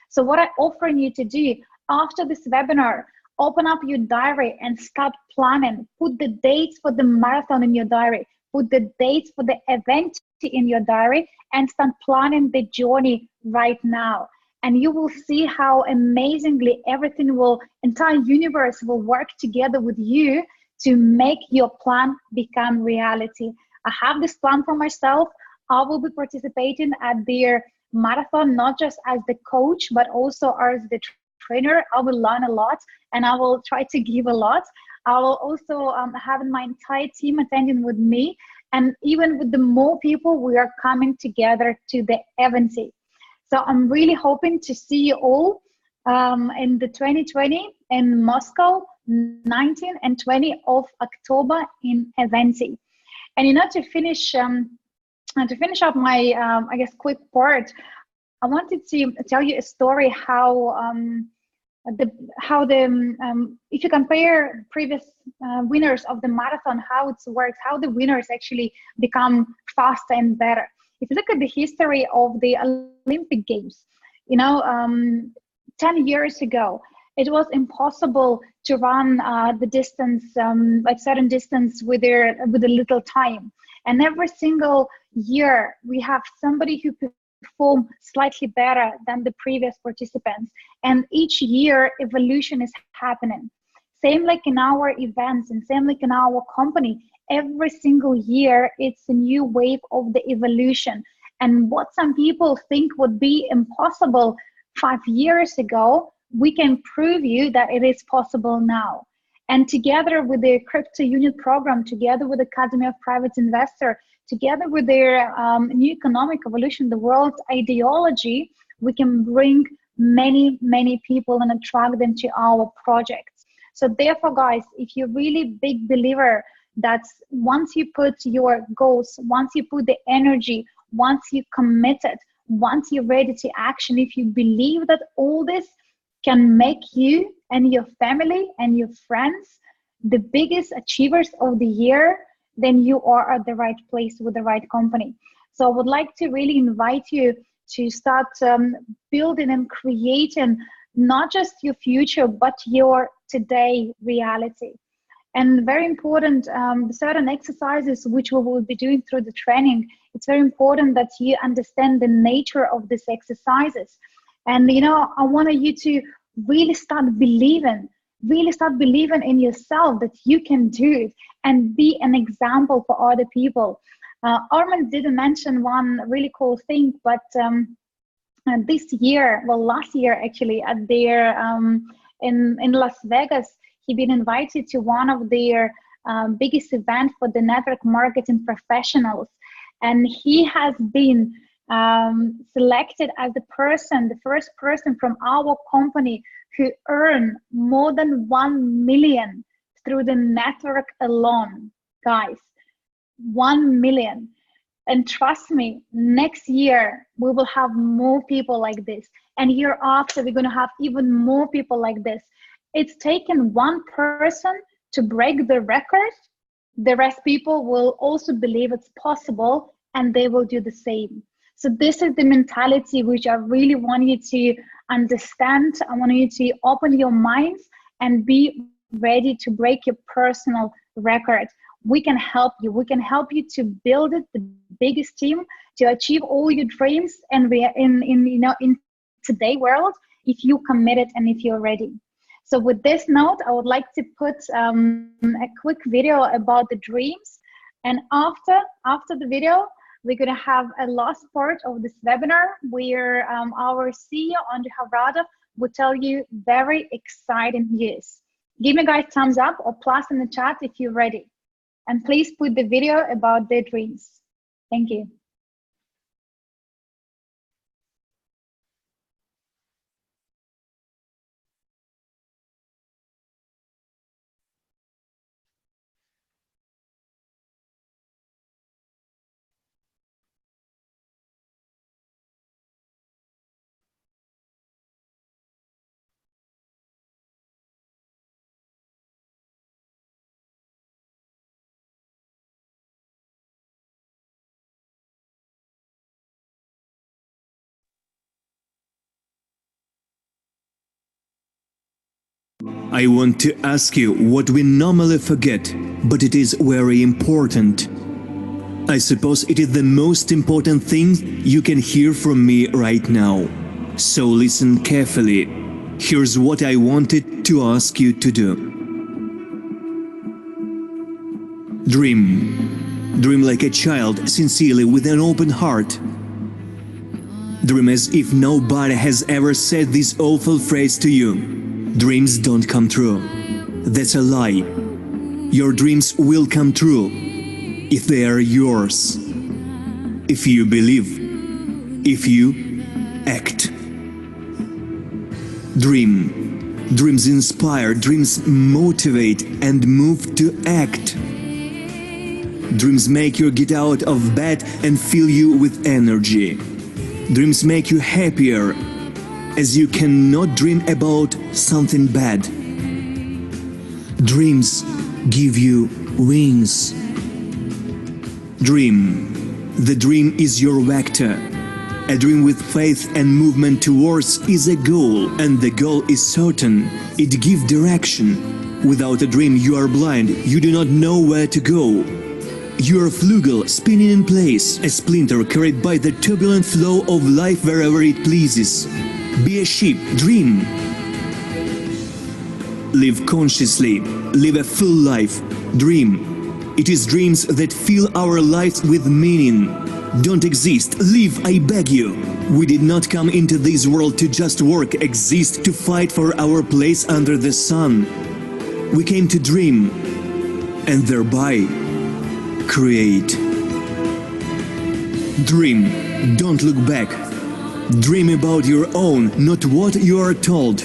So what I'm offering you to do after this webinar, open up your diary and start planning. Put the dates for the marathon in your diary. Put the dates for the event in your diary and start planning the journey right now. And you will see how amazingly everything entire universe will work together with you to make your plan become reality. I have this plan for myself. I will be participating at their marathon, not just as the coach, but also as the trainer. I will learn a lot and I will try to give a lot. I will also have my entire team attending with me. And even with the more people, we are coming together to the event. So I'm really hoping to see you all in the 2020 in Moscow, 19 and 20 of October in Eventi. And to finish up my, I guess, quick part, I wanted to tell you a story how if you compare previous winners of the marathon, how it works, how the winners actually become faster and better. If you look at the history of the Olympic Games, 10 years ago, it was impossible to run the distance, like certain distance with a little time. And every single year, we have somebody who perform slightly better than the previous participants. And each year, evolution is happening. Same like in our events and same like in our company, every single year, it's a new wave of the evolution. And what some people think would be impossible 5 years ago, we can prove you that it is possible now. And together with the CryptoUnit program, together with the Academy of Private Investor, together with their new economic evolution, the world ideology, we can bring many, many people and attract them to our projects. So therefore, guys, if you're really big believer that once you put your goals, once you put the energy, once you committed, once you're ready to action, if you believe that all this can make you and your family and your friends the biggest achievers of the year, then you are at the right place with the right company. So I would like to really invite you to start building and creating not just your future, but your today reality. And very important, certain exercises which we will be doing through the training, it's very important that you understand the nature of these exercises. And, you know, I want you to really start believing in yourself that you can do it and be an example for other people. Armin didn't mention one really cool thing, but this year, well, last year actually, at their in Las Vegas, he been invited to one of their biggest events for the network marketing professionals, and he has been selected as the first person from our company who earned more than 1 million through the network alone, guys. 1 million. And trust me, next year we will have more people like this, and year after we're going to have even more people like this. It's taken one person to break the record. The rest people will also believe it's possible, and they will do the same. So this is the mentality which I really want you to understand. I want you to open your minds and be ready to break your personal record. We can help you. We can help you to build it, the biggest team, to achieve all your dreams. And we are in today's world, if you committed and if you're ready. So with this note, I would like to put a quick video about the dreams. And after the video, we're going to have a last part of this webinar where our CEO, Andrey Khovratov, will tell you very exciting news. Give me guys thumbs up or plus in the chat if you're ready. And please put the video about their dreams. Thank you. I want to ask you what we normally forget, but it is very important. I suppose it is the most important thing you can hear from me right now. So listen carefully. Here's what I wanted to ask you to do. Dream. Dream like a child, sincerely, with an open heart. Dream as if nobody has ever said this awful phrase to you. Dreams don't come true. That's a lie. Your dreams will come true if they are yours. If you believe. If you act. Dream. Dreams inspire, dreams motivate and move to act. Dreams make you get out of bed and fill you with energy. Dreams make you happier, as you cannot dream about something bad. Dreams give you wings. Dream. The dream is your vector. A dream with faith and movement towards is a goal, and the goal is certain. It gives direction. Without a dream you are blind, you do not know where to go. You are flugel, spinning in place, a splinter carried by the turbulent flow of life wherever it pleases. Be a ship, dream. Live consciously, live a full life, dream. It is dreams that fill our lives with meaning. Don't exist, live, I beg you. We did not come into this world to just work, exist, to fight for our place under the sun. We came to dream, and thereby create. Dream, don't look back. Dream about your own, not what you are told.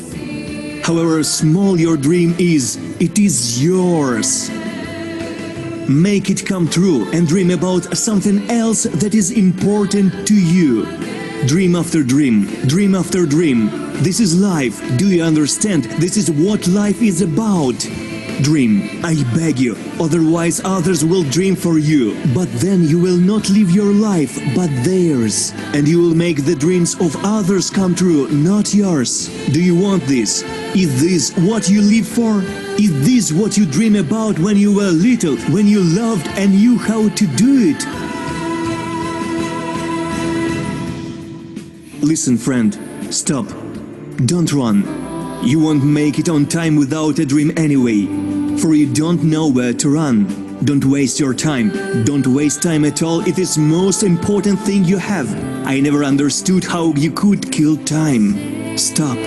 However small your dream is, it is yours. Make it come true and dream about something else that is important to you. Dream after dream, dream after dream. This is life. Do you understand? This is what life is about. Dream, I beg you, otherwise others will dream for you. But then you will not live your life, but theirs. And you will make the dreams of others come true, not yours. Do you want this? Is this what you live for? Is this what you dream about when you were little, when you loved and knew how to do it? Listen, friend, stop. Don't run. You won't make it on time without a dream anyway. For you don't know where to run. Don't waste your time. Don't waste time at all. It is most important thing you have. I never understood how you could kill time. Stop.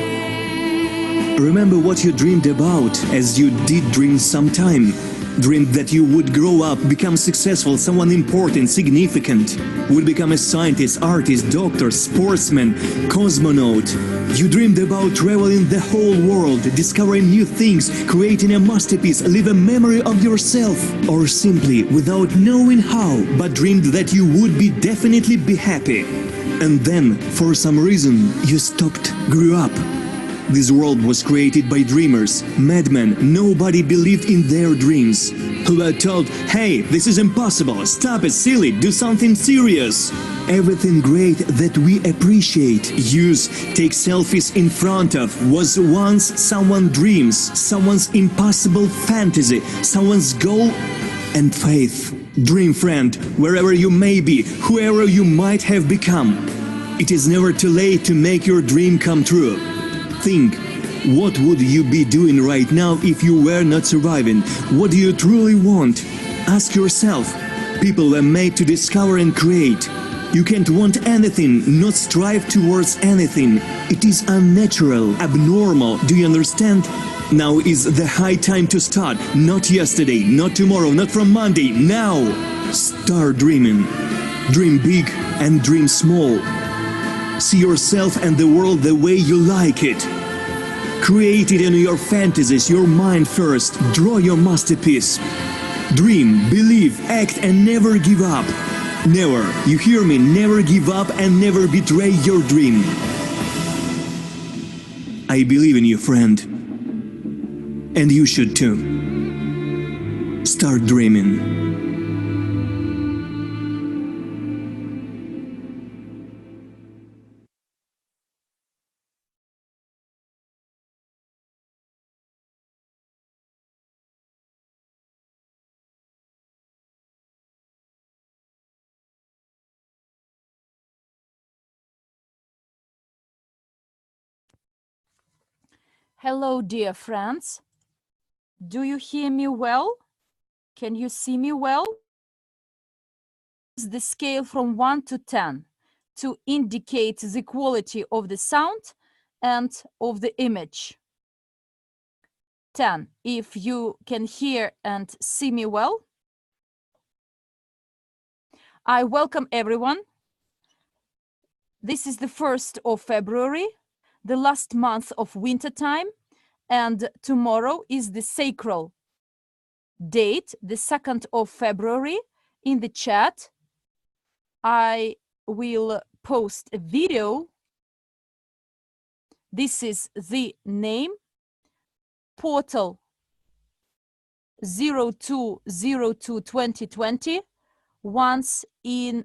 Remember what you dreamed about, as you did dream sometime. Dreamed that you would grow up, become successful, someone important, significant. Would become a scientist, artist, doctor, sportsman, cosmonaut. You dreamed about traveling the whole world, discovering new things, creating a masterpiece, leave a memory of yourself. Or simply, without knowing how, but dreamed that you would definitely be happy. And then, for some reason, you stopped, grew up. This world was created by dreamers, madmen. Nobody believed in their dreams. Who were told, hey, this is impossible, stop it, silly, do something serious. Everything great that we appreciate, use, take selfies in front of, was once someone's dreams, someone's impossible fantasy, someone's goal and faith. Dream friend, wherever you may be, whoever you might have become. It is never too late to make your dream come true. Think, what would you be doing right now if you were not surviving? What do you truly want? Ask yourself. People were made to discover and create. You can't want anything, not strive towards anything. It is unnatural, abnormal. Do you understand? Now is the high time to start. Not yesterday, not tomorrow, not from Monday. Now! Start dreaming. Dream big and dream small. See yourself and the world the way you like it. Create it in your fantasies, your mind first. Draw your masterpiece. Dream, believe, act and never give up. Never, you hear me, never give up and never betray your dream. I believe in you, friend. And you should too. Start dreaming. Hello, dear friends. Do you hear me well? Can you see me well? The scale from 1 to 10 to indicate the quality of the sound and of the image. 10, if you can hear and see me well. I welcome everyone. This is the 1st of February, the last month of winter time, and tomorrow is the sacral date, the 2nd of February. In the chat, I will post a video. This is the name, portal 0202-2020, once in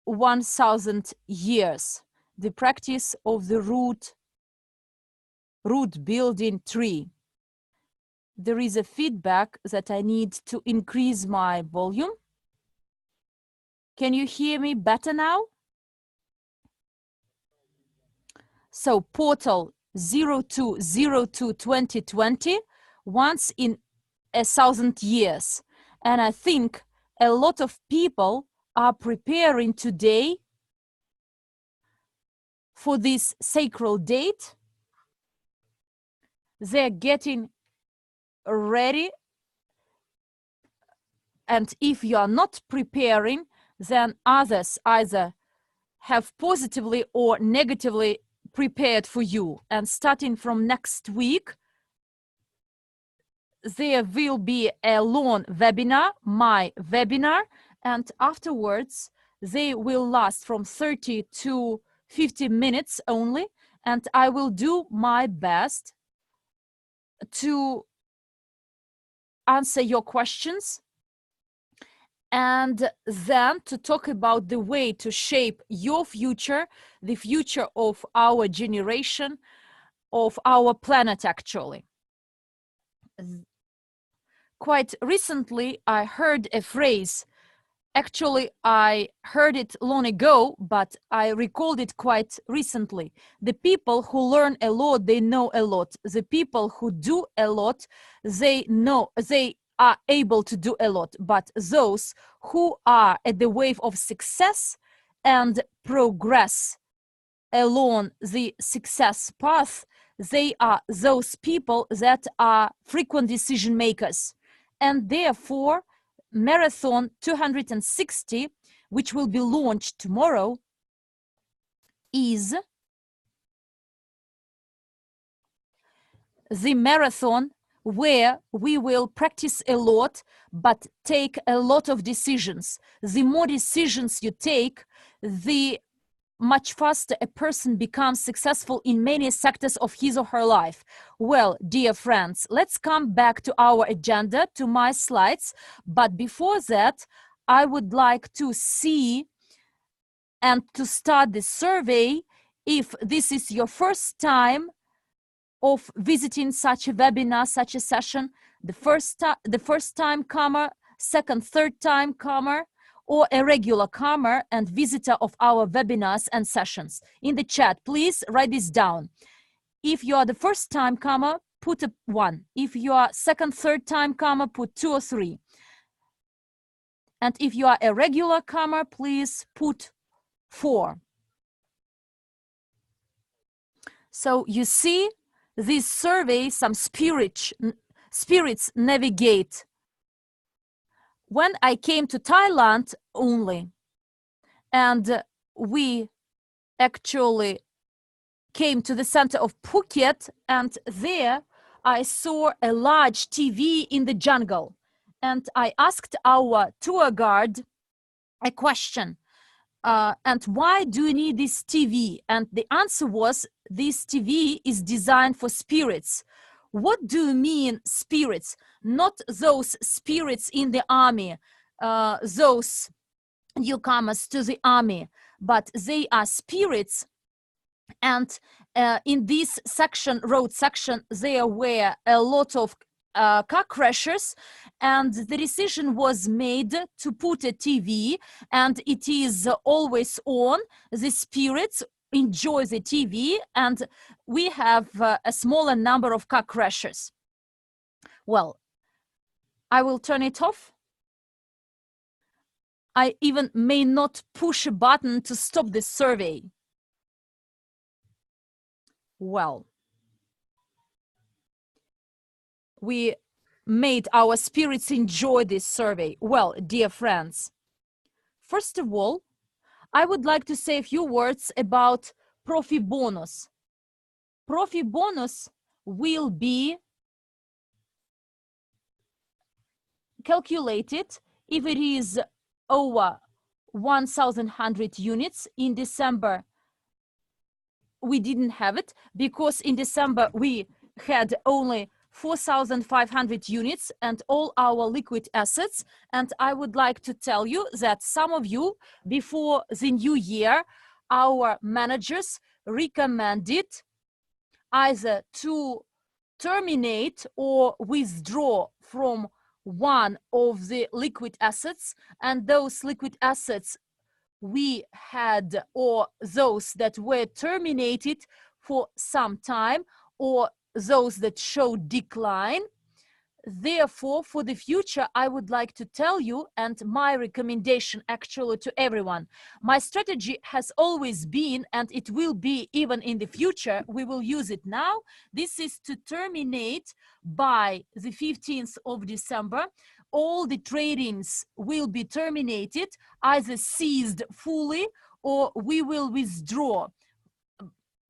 1,000 years, the practice of the root building tree. There is a feedback that I need to increase my volume. Can you hear me better now? So portal 0202-2020, once in 1,000 years. And I think a lot of people are preparing today for this sacral date. They're getting ready. And if you are not preparing, then others either have positively or negatively prepared for you. And starting from next week, there will be a long webinar, my webinar, and afterwards they will last from 30 to 50 minutes only, and I will do my best to answer your questions and then to talk about the way to shape your future, the future of our generation, of our planet actually. Quite recently, I heard a phrase. Actually, I heard it long ago, but I recalled it quite recently. The people who learn a lot, they know a lot. The people who do a lot, they know, they are able to do a lot. But those who are at the wave of success and progress along the success path, they are those people that are frequent decision makers. And therefore, Marathon 260, which will be launched tomorrow, is the marathon where we will practice a lot, but take a lot of decisions. The more decisions you take, the much faster a person becomes successful in many sectors of his or her life. Well, dear friends, let's come back to our agenda, to my slides. But before that, I would like to see and to start the survey. If this is your first time of visiting such a webinar, such a session, the first time comer, second, third time comer, or a regular comer and visitor of our webinars and sessions. In the chat, please write this down. If you are the first time comer, put a 1. If you are second, third time comer, put 2 or 3. And if you are a regular comer, please put 4. So you see, this survey, some spirits navigate. When I came to Thailand only, and we actually came to the center of Phuket, and there I saw a large TV in the jungle. And I asked our tour guide a question, and why do you need this TV? And the answer was, this TV is designed for spirits. What do you mean spirits? Not those spirits in the army, those newcomers to the army, but they are spirits. And in this section, road section, there were a lot of car crashes, and the decision was made to put a TV, and it is always on. The spirits enjoy the TV, and we have a smaller number of car crashes. Well, I will turn it off. I even may not push a button to stop the survey. Well, we made our spirits enjoy this survey. Well, dear friends, first of all, I would like to say a few words about Profi bonus. Profi bonus will be calculated if it is over 1,100 units. In December, we didn't have it because in December we had only 4,500 units and all our liquid assets. And I would like to tell you that some of you, before the new year, our managers recommended either to terminate or withdraw from one of the liquid assets, and those liquid assets we had, or those that were terminated for some time, or those that showed decline. Therefore, for the future, I would like to tell you, and my recommendation actually to everyone, my strategy has always been, and it will be even in the future, we will use it now. This is to terminate by the 15th of December. All the tradings will be terminated, either ceased fully or we will withdraw.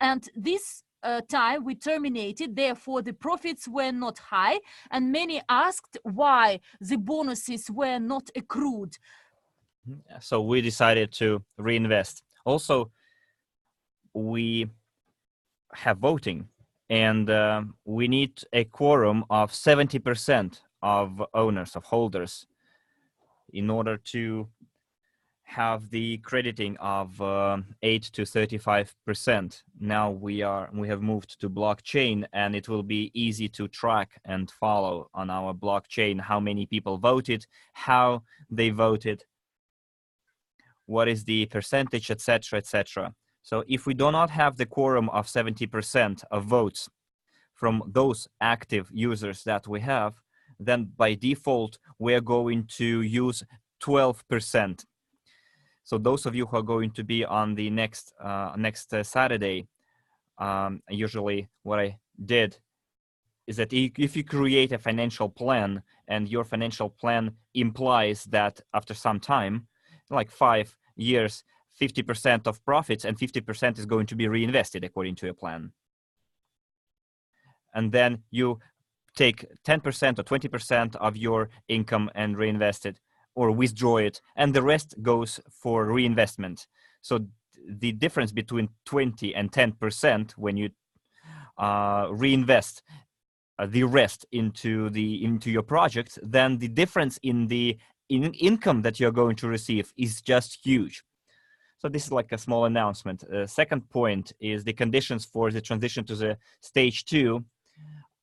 And this time we terminated, therefore the profits were not high, and many asked why the bonuses were not accrued. So we decided to reinvest. Also, we have voting, and we need a quorum of 70% of owners, of holders, in order to have the crediting of 8 to 35%. Now we have moved to blockchain, and it will be easy to track and follow on our blockchain how many people voted, how they voted, what is the percentage, etc., etc. So if we do not have the quorum of 70% of votes from those active users that we have, then by default we're going to use 12%. So those of you who are going to be on the next Saturday, usually what I did is that if you create a financial plan and your financial plan implies that after some time, like 5 years, 50% of profits and 50% is going to be reinvested according to your plan. And then you take 10% or 20% of your income and reinvest it, or withdraw it, and the rest goes for reinvestment. So the difference between 20 and 10% when you reinvest the rest into your project, then the difference in the income that you're going to receive is just huge. So this is like a small announcement. Second point is the conditions for the transition to the stage 2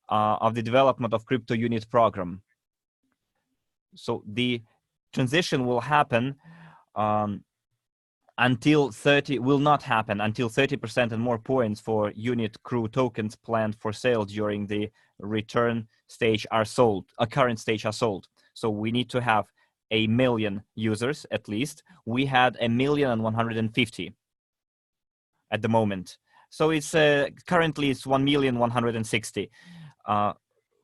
of the development of CryptoUnit program. So the transition will happen will not happen until 30% and more points for unit crew tokens planned for sale during the return stage are sold, a current stage are sold. So we need to have 1 million users at least. We had 1,150,000 at the moment. So it's currently it's 1,160,000.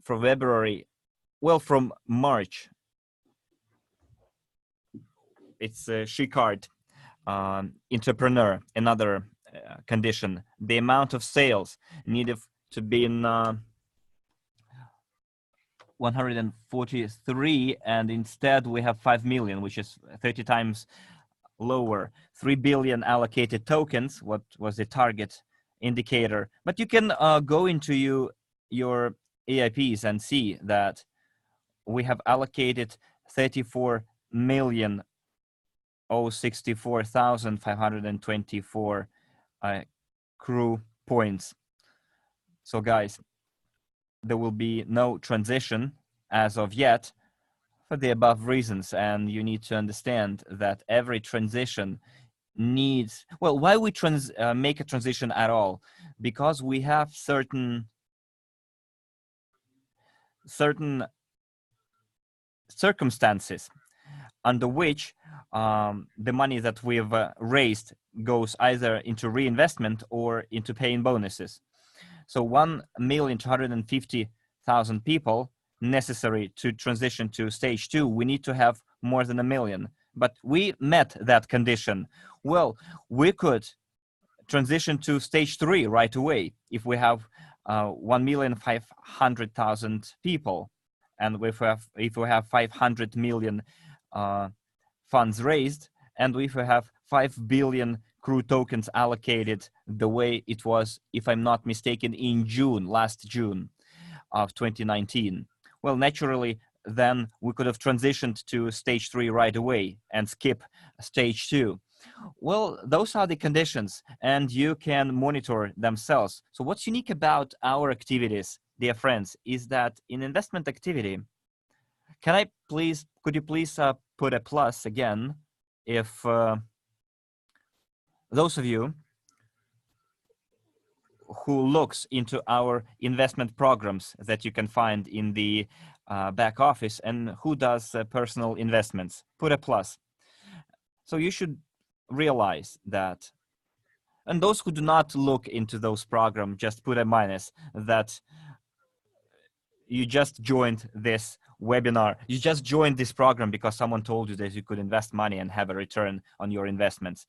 For February, well, from March, it's a Shicard entrepreneur, another condition. The amount of sales needed to be in 143, and instead we have 5 million, which is 30 times lower. 3 billion allocated tokens, what was the target indicator. But you can go into your AIPs and see that we have allocated 34,064,524 crew points. So guys, there will be no transition as of yet for the above reasons, and you need to understand that every transition needs, well, why we make a transition at all? Because we have certain circumstances under which the money that we've raised goes either into reinvestment or into paying bonuses. So 1,250,000 people necessary to transition to stage 2, we need to have more than 1 million. But we met that condition. Well, we could transition to stage 3 right away if we have 1,500,000 people, and if we have 500 million funds raised, and if we have 5 billion crew tokens allocated the way it was, if I'm not mistaken, in last June of 2019. Well, naturally, then we could have transitioned to stage 3 right away and skip stage 2. Well, those are the conditions, and you can monitor themselves. So what's unique about our activities, dear friends, is that in investment activity, could you please put a plus again if those of you who looks into our investment programs that you can find in the back office and who does personal investments, put a plus. So you should realize that, and those who do not look into those programs, just put a minus, that you just joined this webinar. You just joined this program because someone told you that you could invest money and have a return on your investments.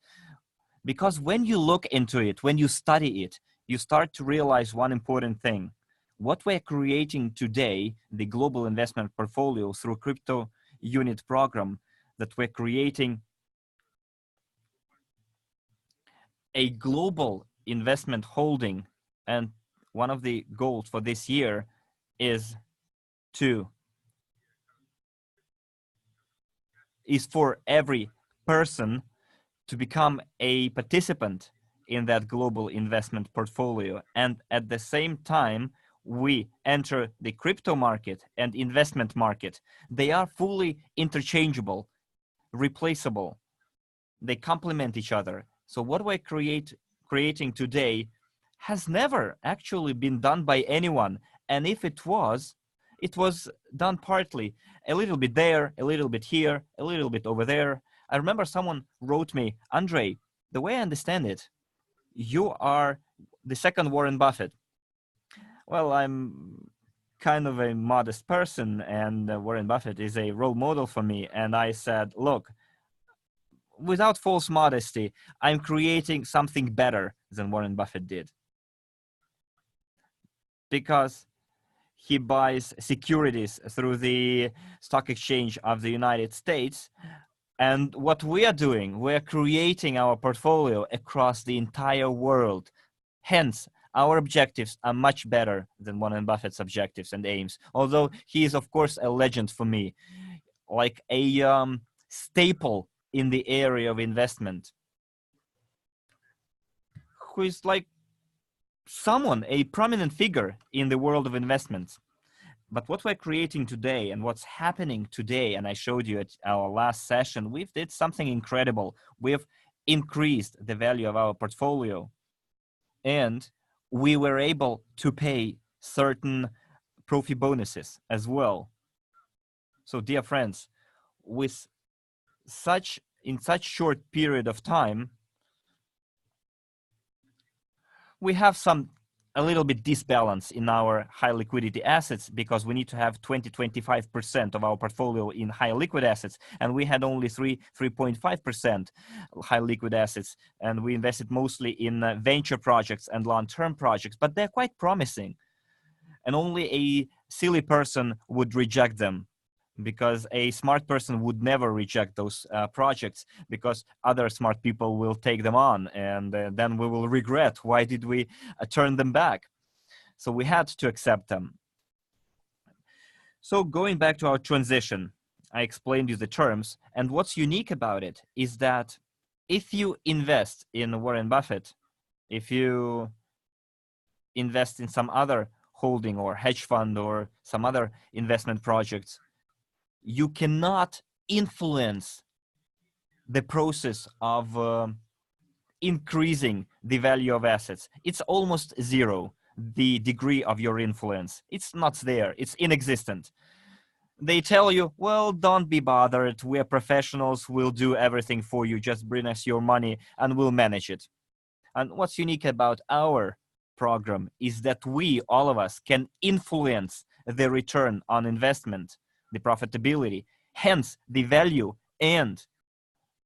Because when you look into it, when you study it, you start to realize one important thing. What we're creating today, the global investment portfolio through CryptoUnit program, that we're creating a global investment holding, and one of the goals for this year is for every person to become a participant in that global investment portfolio. And at the same time, we enter the crypto market and investment market. They are fully interchangeable, replaceable. They complement each other. So what we're creating today has never actually been done by anyone. And if it was done partly, a little bit there, a little bit here, a little bit over there. I remember someone wrote me, Andrey, the way I understand it, you are the second Warren Buffett. Well, I'm kind of a modest person, and Warren Buffett is a role model for me. And I said, look, without false modesty, I'm creating something better than Warren Buffett did. Because he buys securities through the stock exchange of the United States. And what we are doing, we're creating our portfolio across the entire world. Hence, our objectives are much better than Warren Buffett's objectives and aims. Although he is, of course, a legend for me, like a staple in the area of investment, who is like someone, a prominent figure in the world of investments. But what we're creating today and what's happening today, and I showed you at our last session, we've did something incredible. We've increased the value of our portfolio, and we were able to pay certain profit bonuses as well. So dear friends, with in such short period of time, we have a little bit disbalance in our high liquidity assets, because we need to have 20-25% of our portfolio in high liquid assets, and we had only 3.5% high liquid assets, and we invested mostly in venture projects and long-term projects, but they're quite promising, and only a silly person would reject them, because a smart person would never reject those projects, because other smart people will take them on, and then we will regret, why did we turn them back? So we had to accept them. So going back to our transition, I explained you the terms, and what's unique about it is that if you invest in Warren Buffett, if you invest in some other holding or hedge fund or some other investment projects, you cannot influence the process of increasing the value of assets. It's almost zero, the degree of your influence. It's not there, it's inexistent. They tell you, well, don't be bothered, we're professionals, we'll do everything for you, just bring us your money and we'll manage it. And what's unique about our program is that we, all of us, can influence the return on investment, the profitability, hence the value and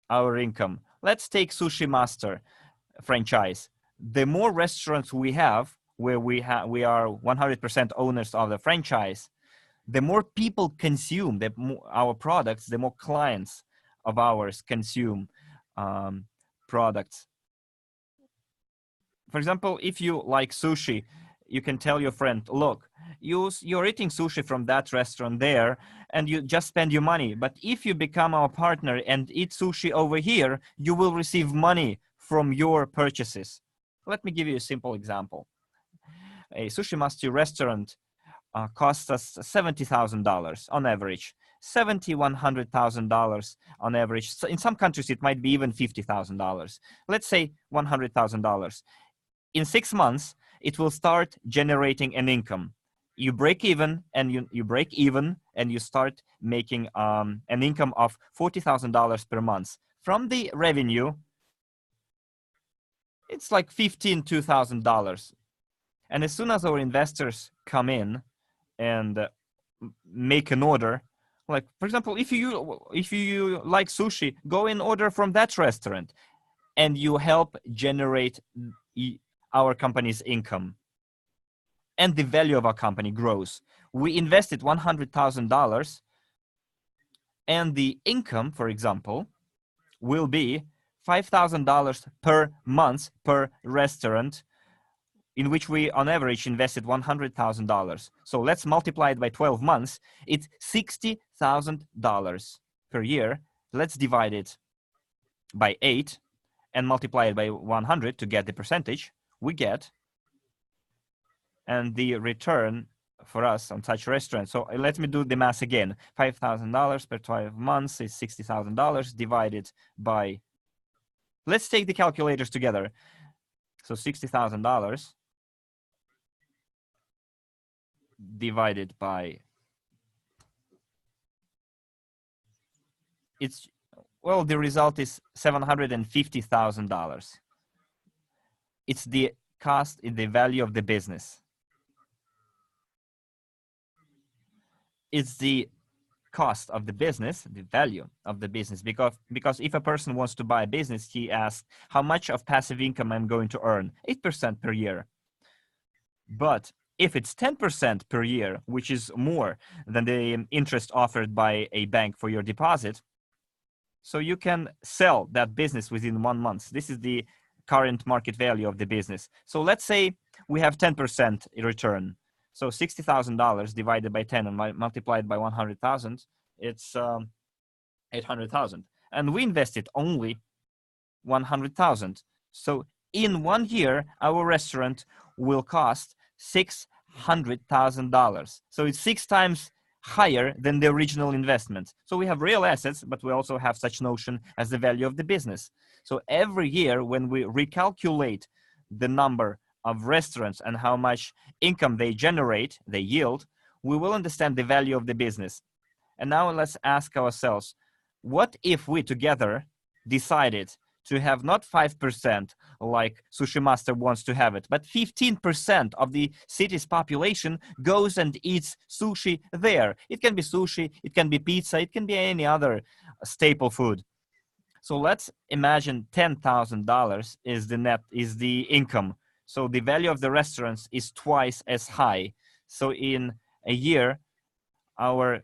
our income. Let's take Sushi Master franchise. The more restaurants we have, where we are 100% owners of the franchise, the more people consume our products, the more clients of ours consume products. For example, if you like sushi, you can tell your friend, look, you're eating sushi from that restaurant there, and you just spend your money. But if you become our partner and eat sushi over here, you will receive money from your purchases. Let me give you a simple example. A Sushi Master restaurant costs us $70,000 on average, $100,000 on average. So in some countries, it might be even $50,000. Let's say $100,000. In 6 months, it will start generating an income. You break even, and you start making an income of $40,000 per month. From the revenue, it's like $2,000. And as soon as our investors come in and make an order, like for example, if you like sushi, go and order from that restaurant, and you help generate our company's income and the value of our company grows. We invested $100,000 and the income, for example, will be $5,000 per month per restaurant, in which we on average invested $100,000. So let's multiply it by 12 months. It's $60,000 per year. Let's divide it by 8 and multiply it by 100 to get the percentage we get. And the return for us on such restaurant. So let me do the math again. $5,000 per 12 months is $60,000 divided by, let's take the calculators together. So $60,000 divided by, it's, well, the result is $750,000. It's the cost in the value of the business. It's the cost of the business, the value of the business, because if a person wants to buy a business, he asks, how much of passive income I'm going to earn? 8% per year. But if it's 10% per year, which is more than the interest offered by a bank for your deposit, so you can sell that business within 1 month. This is the current market value of the business. So let's say we have 10% return. So $60,000 divided by 10 and multiplied by 100,000, it's 800,000. And we invested only 100,000. So in 1 year, our restaurant will cost $600,000. So it's 6 times higher than the original investment. So we have real assets, but we also have such notion as the value of the business. So every year when we recalculate the number of restaurants and how much income they generate, they yield, we will understand the value of the business. And now let's ask ourselves, what if we together decided to have not 5% like Sushi Master wants to have it, but 15% of the city's population goes and eats sushi there. It can be sushi, it can be pizza, it can be any other staple food. So let's imagine $10,000 is the income. So the value of the restaurants is twice as high. So in a year, the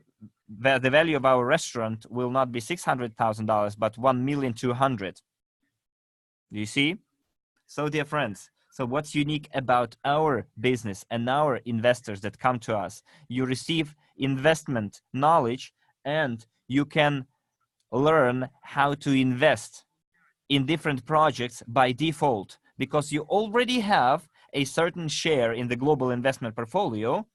value of our restaurant will not be $600,000, but $1,200,000. Do you see? So dear friends, so what's unique about our business and our investors that come to us? You receive investment knowledge and you can learn how to invest in different projects by default because you already have a certain share in the global investment portfolio.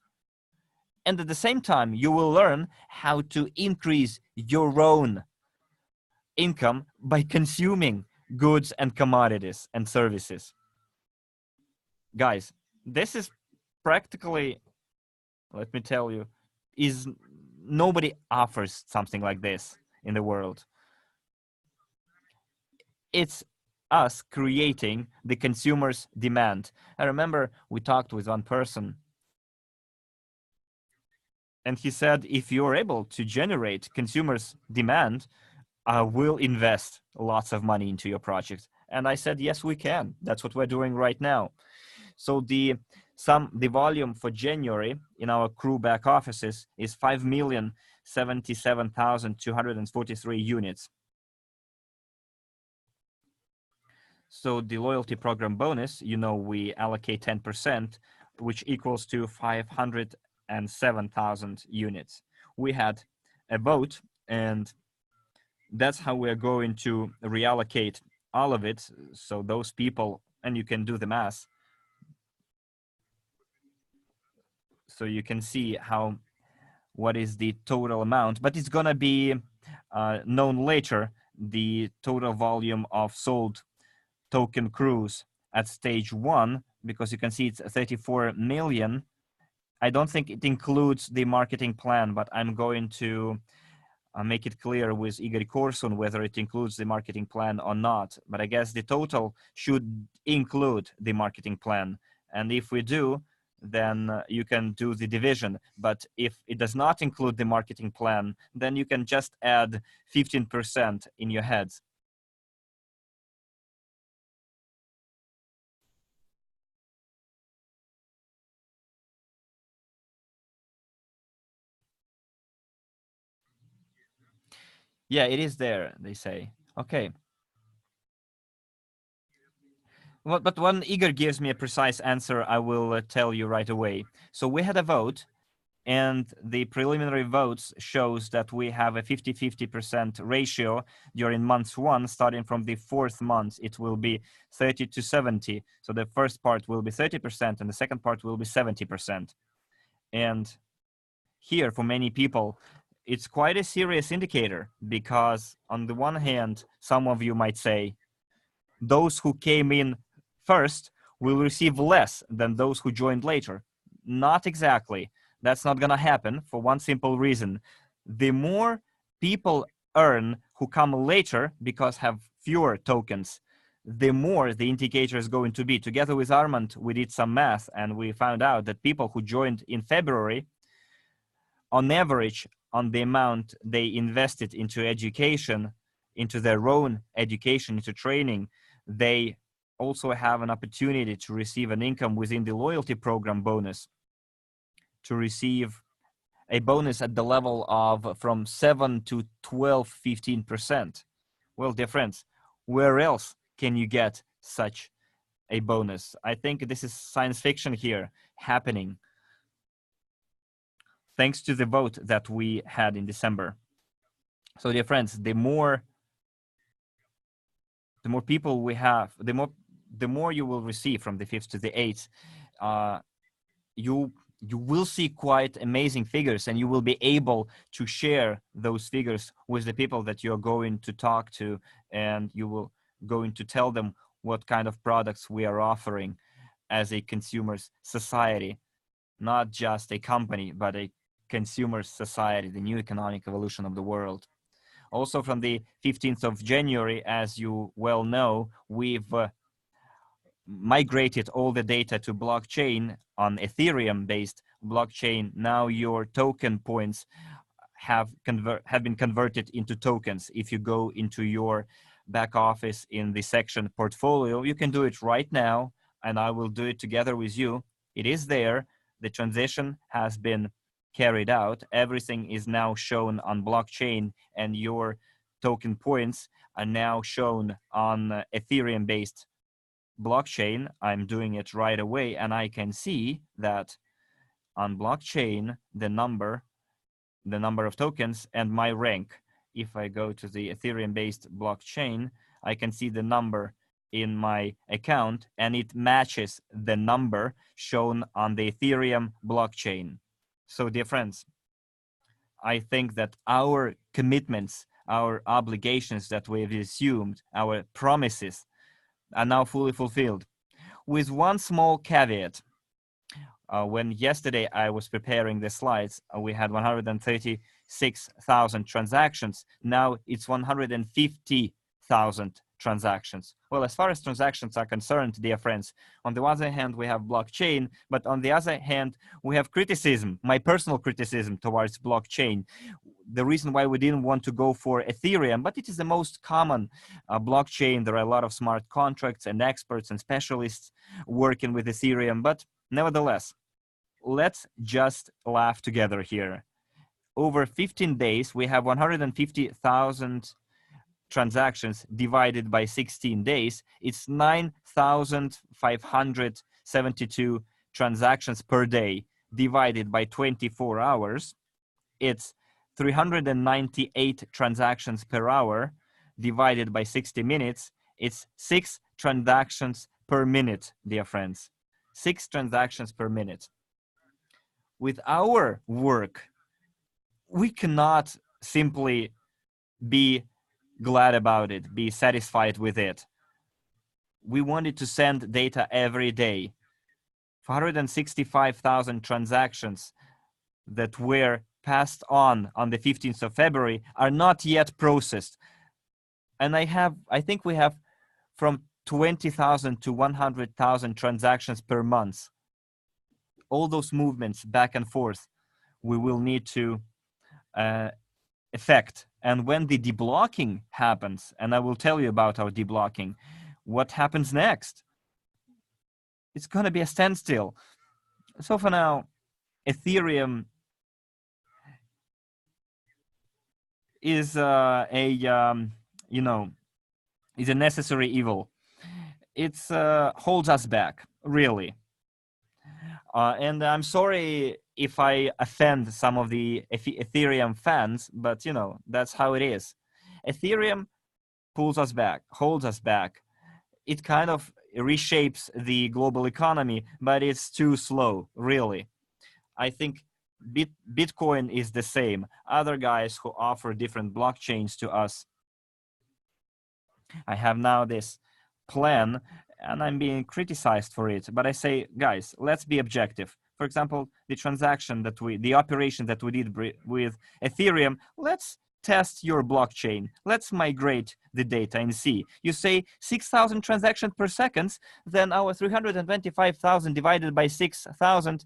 And at the same time, you will learn how to increase your own income by consuming goods and commodities and services. Guys, this is practically, let me tell you, nobody offers something like this in the world. It's us creating the consumer's demand. I remember we talked with one person and he said, if you're able to generate consumers' demand, we'll invest lots of money into your project. And I said, yes, we can. That's what we're doing right now. So the volume for January in our crew back offices is 5,077,243 units. So the loyalty program bonus, we allocate 10%, which equals to 507,000 units. We had a vote, and that's how we're going to reallocate all of it. So those people, and you can do the math. So you can see what is the total amount, but it's gonna be known later, the total volume of sold token crews at stage 1, because you can see it's 34 million. I don't think it includes the marketing plan, but I'm going to make it clear with Igor Korsun whether it includes the marketing plan or not. But I guess the total should include the marketing plan. And if we do, then you can do the division. But if it does not include the marketing plan, then you can just add 15% in your heads. Yeah, it is there, they say. Okay. Well, but when Igor gives me a precise answer, I will tell you right away. So we had a vote, and the preliminary votes shows that we have a 50-50% ratio during month 1. Starting from the 4th month, it will be 30 to 70. So the first part will be 30% and the second part will be 70%. And here, for many people, it's quite a serious indicator, because on the one hand, some of you might say, those who came in first will receive less than those who joined later. Not exactly. That's not going to happen, for one simple reason. The more people earn who come later because have fewer tokens, the more the indicator is going to be. Together with Armand, we did some math and we found out that people who joined in February, on average, on the amount they invested into education, into their own education, into training, they also have an opportunity to receive an income within the loyalty program bonus, to receive a bonus at the level of from 7 to 12, 15%. Well, dear friends, where else can you get such a bonus? I think this is science fiction here happening, thanks to the vote that we had in December. So, dear friends, the more people we have, the more you will receive from the 5th to the 8th. You will see quite amazing figures, and you will be able to share those figures with the people that you're going to talk to, and you will going to tell them what kind of products we are offering as a consumers society, not just a company, but a consumers society, the new economic evolution of the world. Also, from the 15th of January, as you well know, we've migrated all the data to blockchain on Ethereum-based blockchain. Now your token points have been converted into tokens. If you go into your back office in the section portfolio, you can do it right now, and I will do it together with you. It is there. The transition has been carried out. Everything is now shown on blockchain, and your token points are now shown on Ethereum-based blockchain. I'm doing it right away, and I can see that on blockchain, the number of tokens and my rank. If I go to the Ethereum-based blockchain, I can see the number in my account, and it matches the number shown on the Ethereum blockchain. So, dear friends, I think that our commitments, our obligations that we've assumed, our promises are now fully fulfilled. With one small caveat. When yesterday I was preparing the slides, we had 136,000 transactions. Now it's 150,000 transactions. Well, as far as transactions are concerned, dear friends, on the one hand, we have blockchain, but on the other hand, we have criticism, my personal criticism towards blockchain. The reason why we didn't want to go for Ethereum, but it is the most common blockchain. There are a lot of smart contracts and experts and specialists working with Ethereum, but nevertheless, let's just laugh together here. Over 15 days, we have 150,000 transactions divided by 16 days. It's 9,572 transactions per day divided by 24 hours. It's 398 transactions per hour divided by 60 minutes. It's 6 transactions per minute, dear friends. 6 transactions per minute. With our work, we cannot simply be glad about it, be satisfied with it. We wanted to send data every day. 465,000 transactions that were passed on the 15th of February are not yet processed. And I think we have from 20,000 to 100,000 transactions per month. All those movements back and forth, we will need to effect. And when the deblocking happens, and I will tell you about our deblocking, what happens next? It's going to be a standstill. So for now, Ethereum is you know, is a necessary evil. It holds us back, really. And I'm sorry if I offend some of the Ethereum fans, but you know, that's how it is. Ethereum pulls us back, holds us back. It kind of reshapes the global economy, but it's too slow, really. I think Bitcoin is the same. Other guys who offer different blockchains to us. I have now this plan and I'm being criticized for it, but I say, guys, let's be objective. For example, the operation that we did with Ethereum, let's test your blockchain. Let's migrate the data and see. You say 6,000 transactions per second, then our 325,000 divided by 6,000,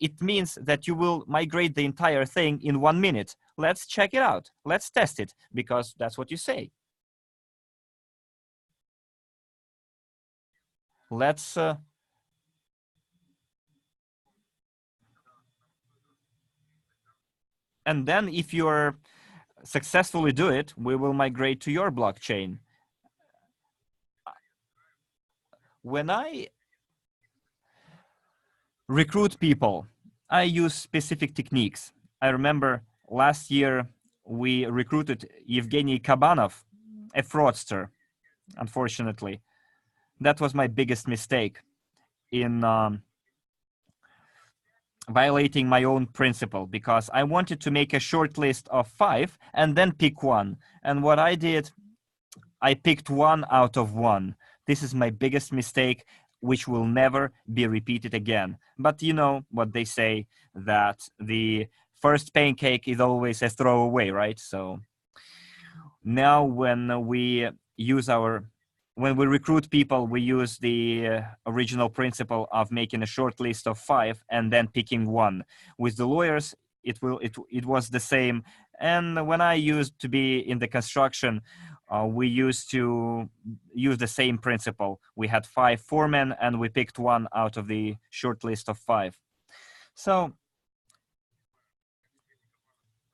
it means that you will migrate the entire thing in 1 minute. Let's check it out. Let's test it, because that's what you say. Let's and then if you're successfully do it, we will migrate to your blockchain. When I recruit people, I use specific techniques. I remember last year we recruited Evgeny Kabanov, a fraudster, unfortunately. That was my biggest mistake in violating my own principle, because I wanted to make a short list of 5 and then pick one. And what I did, I picked 1 out of 1. This is my biggest mistake, which will never be repeated again. But you know what they say, that the first pancake is always a throwaway, right? So now when we recruit people, we use the original principle of making a short list of 5 and then picking 1. With the lawyers, it was the same. And when I used to be in the construction, we used to use the same principle. We had 5 foremen and we picked 1 out of the short list of 5. So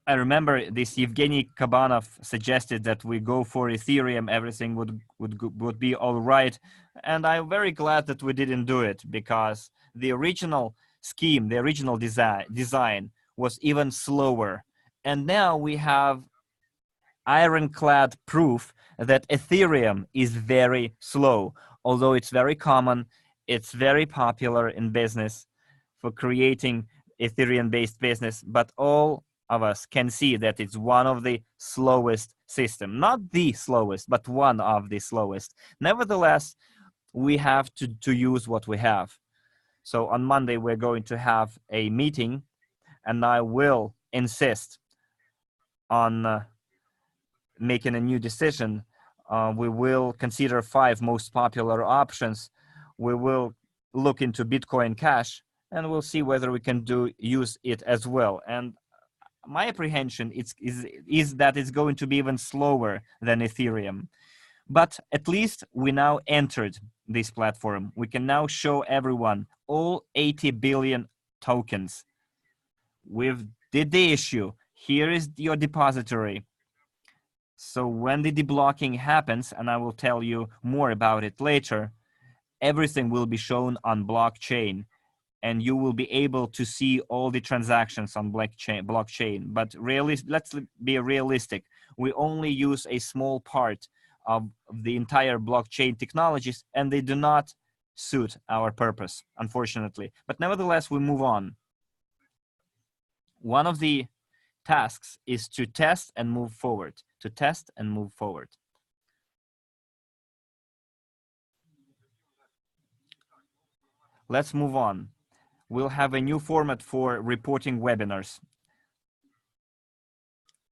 I remember this Evgeny Kabanov suggested that we go for Ethereum, everything would be all right. And I'm very glad that we didn't do it, because the original scheme, the original design was even slower. And now we have ironclad proof that Ethereum is very slow, although it's very common, it's very popular in business for creating Ethereum-based business, but all of us can see that it's one of the slowest system, not the slowest, but one of the slowest. Nevertheless, we have to use what we have. So on Monday, we're going to have a meeting, and I will insist on making a new decision. We will consider 5 most popular options. We will look into Bitcoin Cash, and we'll see whether we can use it as well. And my apprehension is that it's going to be even slower than Ethereum. But at least we now entered this platform. We can now show everyone all 80 billion tokens. We've did the issue. Here is your depository. So when the deblocking happens, and I will tell you more about it later, everything will be shown on blockchain, and you will be able to see all the transactions on blockchain. But let's be realistic. We only use a small part of the entire blockchain technologies, and they do not suit our purpose, unfortunately. But nevertheless, we move on. One of the tasks is to test and move forward, to test and move forward. Let's move on. We'll have a new format for reporting webinars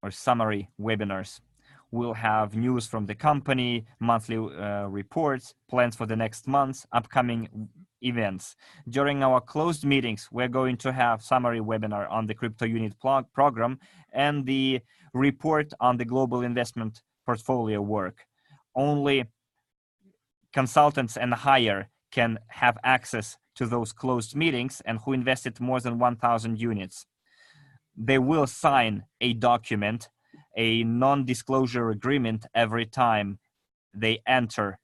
or summary webinars. We'll have news from the company, monthly reports, plans for the next month, upcoming events. During our closed meetings, we're going to have summary webinar on the CryptoUnit program and the report on the global investment portfolio work. Only consultants and higher can have access to those closed meetings and who invested more than 1,000 units. They will sign a document a non-disclosure agreement every time they enter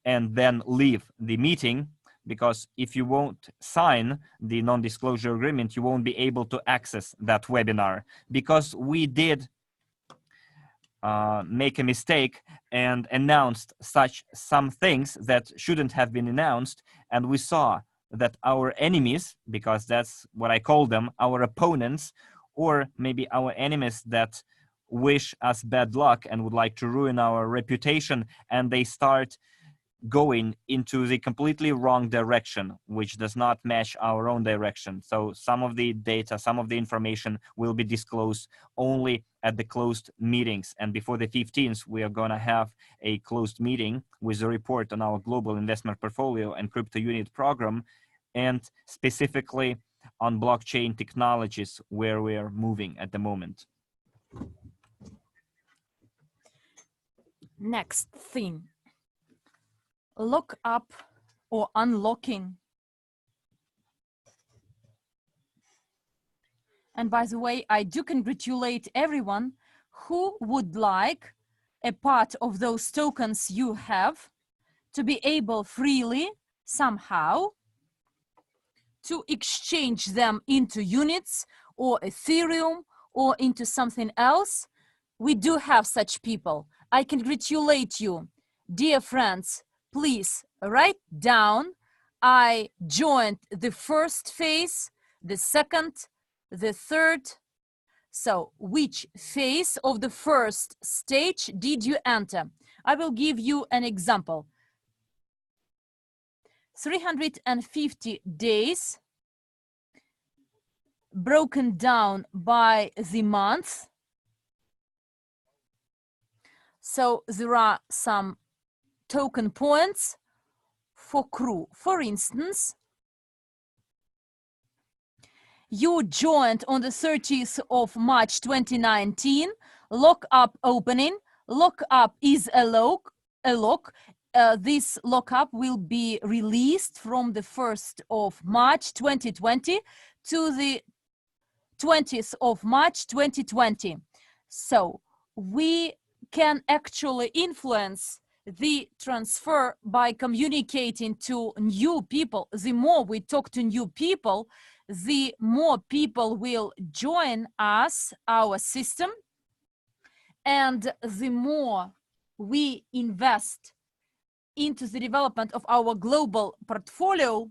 and then leave the meeting, because if you won't sign the non-disclosure agreement, you won't be able to access that webinar. Because we did make a mistake and announced some things that shouldn't have been announced, and we saw that our enemies, because that's what I call them, our opponents, or maybe our enemies that wish us bad luck and would like to ruin our reputation, and they start going into the completely wrong direction, which does not match our own direction. So some of the data, some of the information will be disclosed only at the closed meetings. And before the 15th, we are going to have a closed meeting with a report on our global investment portfolio and CryptoUnit program, and specifically on blockchain technologies where we are moving at the moment. Next thing. Lock up or unlocking. And by the way, I do congratulate everyone who would like a part of those tokens you have to be able freely somehow to exchange them into units or Ethereum or into something else. We do have such people. I congratulate you, dear friends. Please write down, I joined the first phase, the second, the third. So which phase of the first stage did you enter? I will give you an example. 350 days broken down by the month. So there are some token points for crew. For instance, you joined on the 30th of March 2019, lockup opening. Lockup is a lock. This lockup will be released from the 1st of March 2020 to the 20th of March 2020. So we can actually influence the transfer by communicating to new people. The more we talk to new people, the more people will join us, our system, and the more we invest into the development of our global portfolio,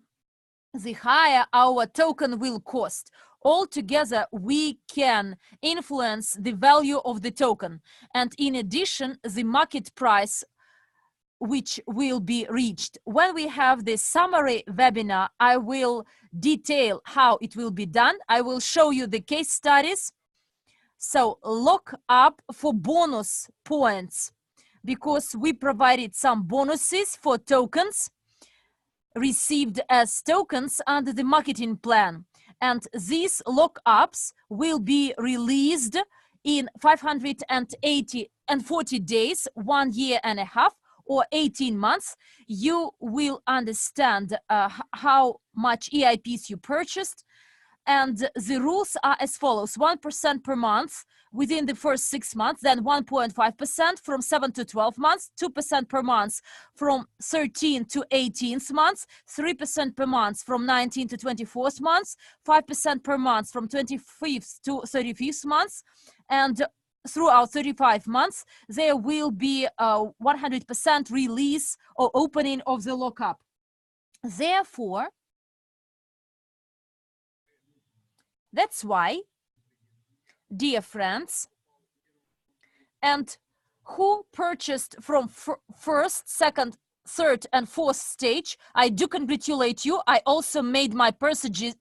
the higher our token will cost. Altogether, we can influence the value of the token. And in addition, the market price which will be reached. When we have this summary webinar, I will detail how it will be done. I will show you the case studies. So lock up for bonus points, because we provided some bonuses for tokens received as tokens under the marketing plan. And these lockups will be released in 540 days, 1 year and a half, or 18 months. You will understand how much EIPs you purchased. And the rules are as follows: 1% per month within the first 6 months, then 1.5% from 7 to 12 months, 2% per month from 13 to 18th months, 3% per month from 19 to 24th months, 5% per month from 25th to 35th months, and throughout 35 months, there will be a 100% release or opening of the lockup. Therefore, that's why, dear friends, and who purchased from first, second, third, and fourth stage, I do congratulate you. I also made my purchases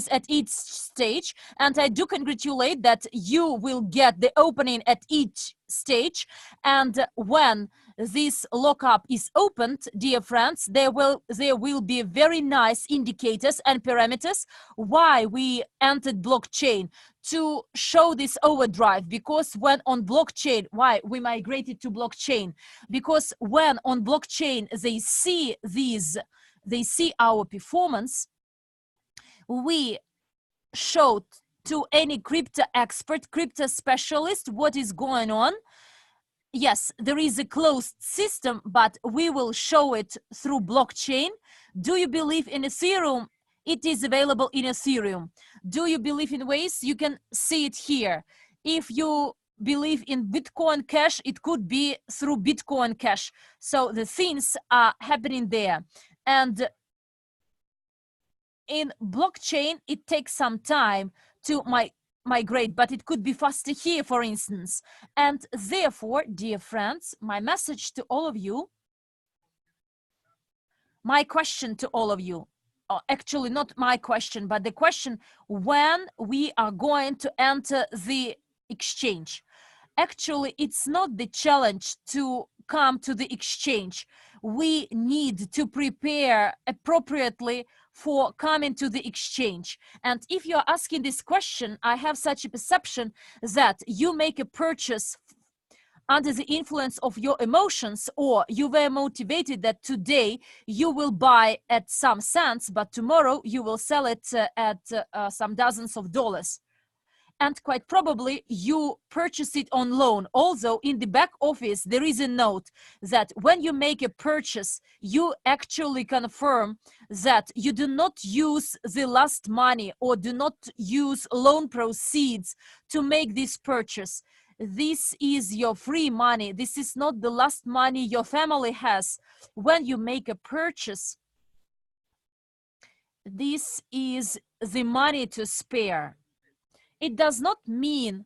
at each stage, and I do congratulate that you will get the opening at each stage. And when this lockup is opened, dear friends, there will be very nice indicators and parameters why we entered blockchain, to show this overdrive. Because when on blockchain, why we migrated to blockchain, because when on blockchain they see our performance, we showed to any crypto expert, crypto specialist, what is going on. Yes, there is a closed system, but we will show it through blockchain. Do you believe in Ethereum? It is available in Ethereum. Do you believe in Waze? You can see it here. If you believe in Bitcoin Cash, it could be through Bitcoin Cash. So the things are happening there. And in blockchain, it takes some time to migrate, but it could be faster here, for instance. And therefore, dear friends, my message to all of you, my question to all of you, actually not my question, but the question when we are going to enter the exchange. Actually, it's not the challenge to come to the exchange. We need to prepare appropriately for coming to the exchange. And if you're asking this question, I have such a perception that you make a purchase under the influence of your emotions, or you were motivated that today you will buy at some cents, but tomorrow you will sell it at some dozens of dollars. And quite probably you purchase it on loan. Although in the back office, there is a note that when you make a purchase, you actually confirm that you do not use the last money or do not use loan proceeds to make this purchase. This is your free money. This is not the last money your family has. When you make a purchase, this is the money to spare. It does not mean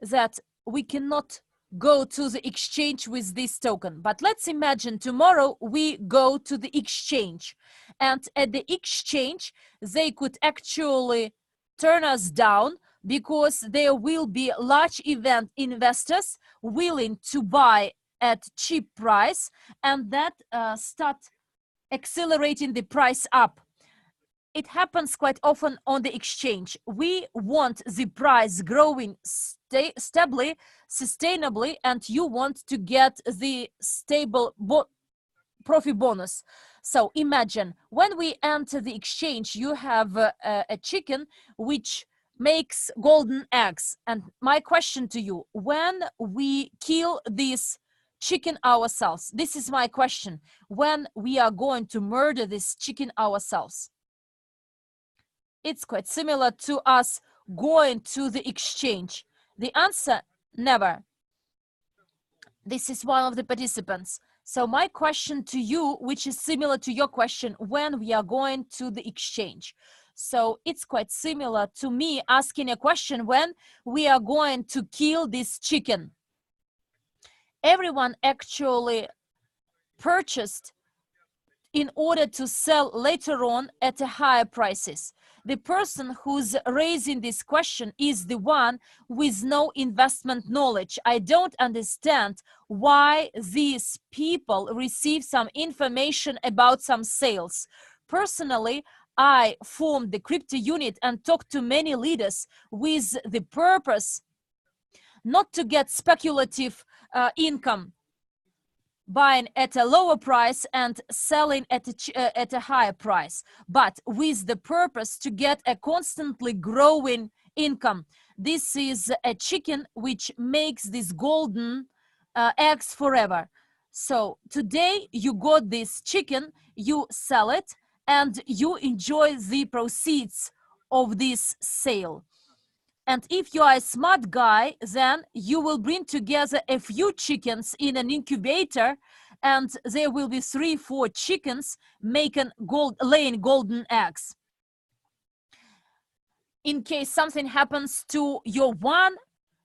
that we cannot go to the exchange with this token. But let's imagine tomorrow we go to the exchange, and at the exchange, they could actually turn us down because there will be large event investors willing to buy at cheap price, and that start accelerating the price up. It happens quite often on the exchange. We want the price growing stably, sustainably, and you want to get the stable profit bonus. So imagine when we enter the exchange, you have a chicken which makes golden eggs. And my question to you, when we kill this chicken ourselves, this is my question, when we are going to murder this chicken ourselves. It's quite similar to us going to the exchange. The answer, never. This is one of the participants. So my question to you, which is similar to your question, when we are going to the exchange. So it's quite similar to me asking a question when we are going to kill this chicken. Everyone actually purchased in order to sell later on at a higher prices. The person who's raising this question is the one with no investment knowledge. I don't understand why these people receive some information about some sales. Personally, I formed the CryptoUnit and talked to many leaders with the purpose not to get speculative income, buying at a lower price and selling at a higher price, but with the purpose to get a constantly growing income. This is a chicken which makes these golden eggs forever. So today you got this chicken, you sell it, and you enjoy the proceeds of this sale. And if you are a smart guy, then you will bring together a few chickens in an incubator, and there will be 3-4 chickens laying golden eggs. In case something happens to your one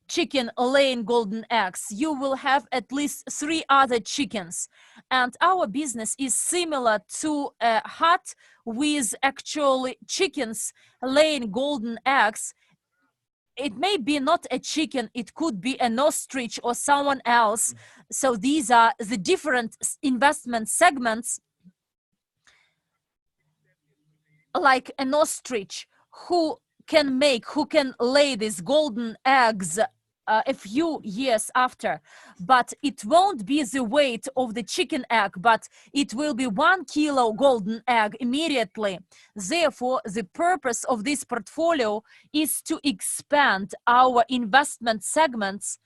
chicken laying golden eggs, you will have at least 3 other chickens. And our business is similar to a hut with actually chickens laying golden eggs. It may be not a chicken, it could be an ostrich or someone else. So these are the different investment segments, like an ostrich who can lay these golden eggs a few years after, but it won't be the weight of the chicken egg, but it will be 1 kilo golden egg immediately. Therefore, the purpose of this portfolio is to expand our investment segments.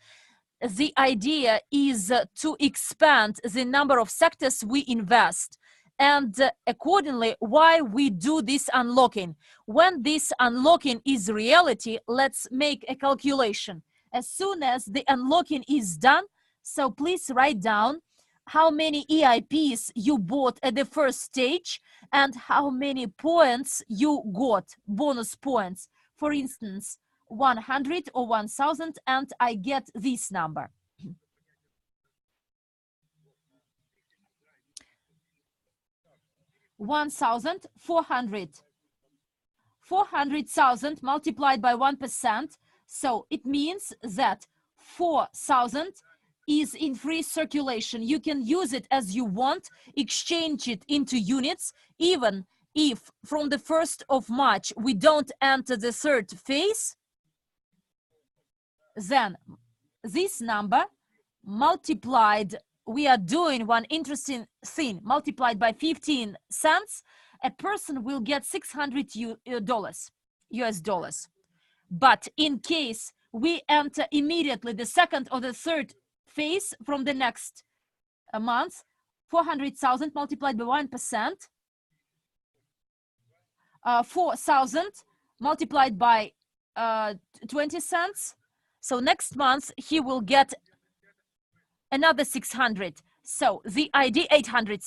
The idea is to expand the number of sectors we invest. And accordingly, why we do this unlocking. When this unlocking is reality, let's make a calculation. As soon as the unlocking is done, so please write down how many EIPs you bought at the first stage and how many points you got, bonus points. For instance, 100 or 1000, and I get this number. 1,400. 400,000 multiplied by 1%. So it means that 4,000 is in free circulation. You can use it as you want, exchange it into units, even if from the 1st of March we don't enter the third phase, then this number multiplied, we are doing one interesting thing, multiplied by 15 cents, a person will get $600 US dollars. But in case we enter immediately the second or the third phase from the next month, 400,000 multiplied by 1%, 4,000 multiplied by 20 cents. So next month he will get another 600. So the idea 800.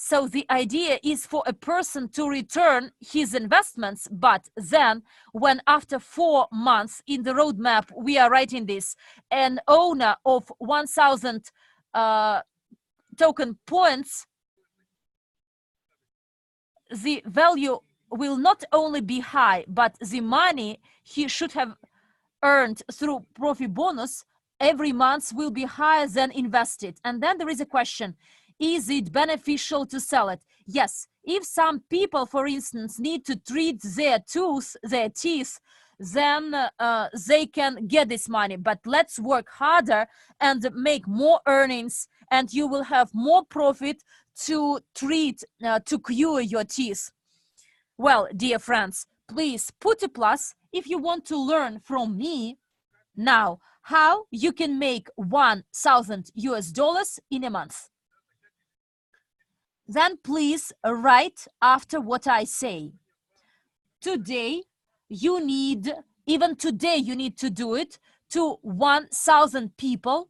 So the idea is for a person to return his investments, but then when after 4 months in the roadmap we are writing this, an owner of 1,000 token points, the value will not only be high, but the money he should have earned through profit bonus every month will be higher than invested. And then there is a question, is it beneficial to sell it? Yes, if some people, for instance, need to treat their teeth, then they can get this money. But let's work harder and make more earnings, and you will have more profit to treat, to cure your teeth. Well, dear friends, please put a plus if you want to learn from me now how you can make 1,000 US dollars in a month. Then please write after what I say. Today, you need, even today you need to do it to 1,000 people.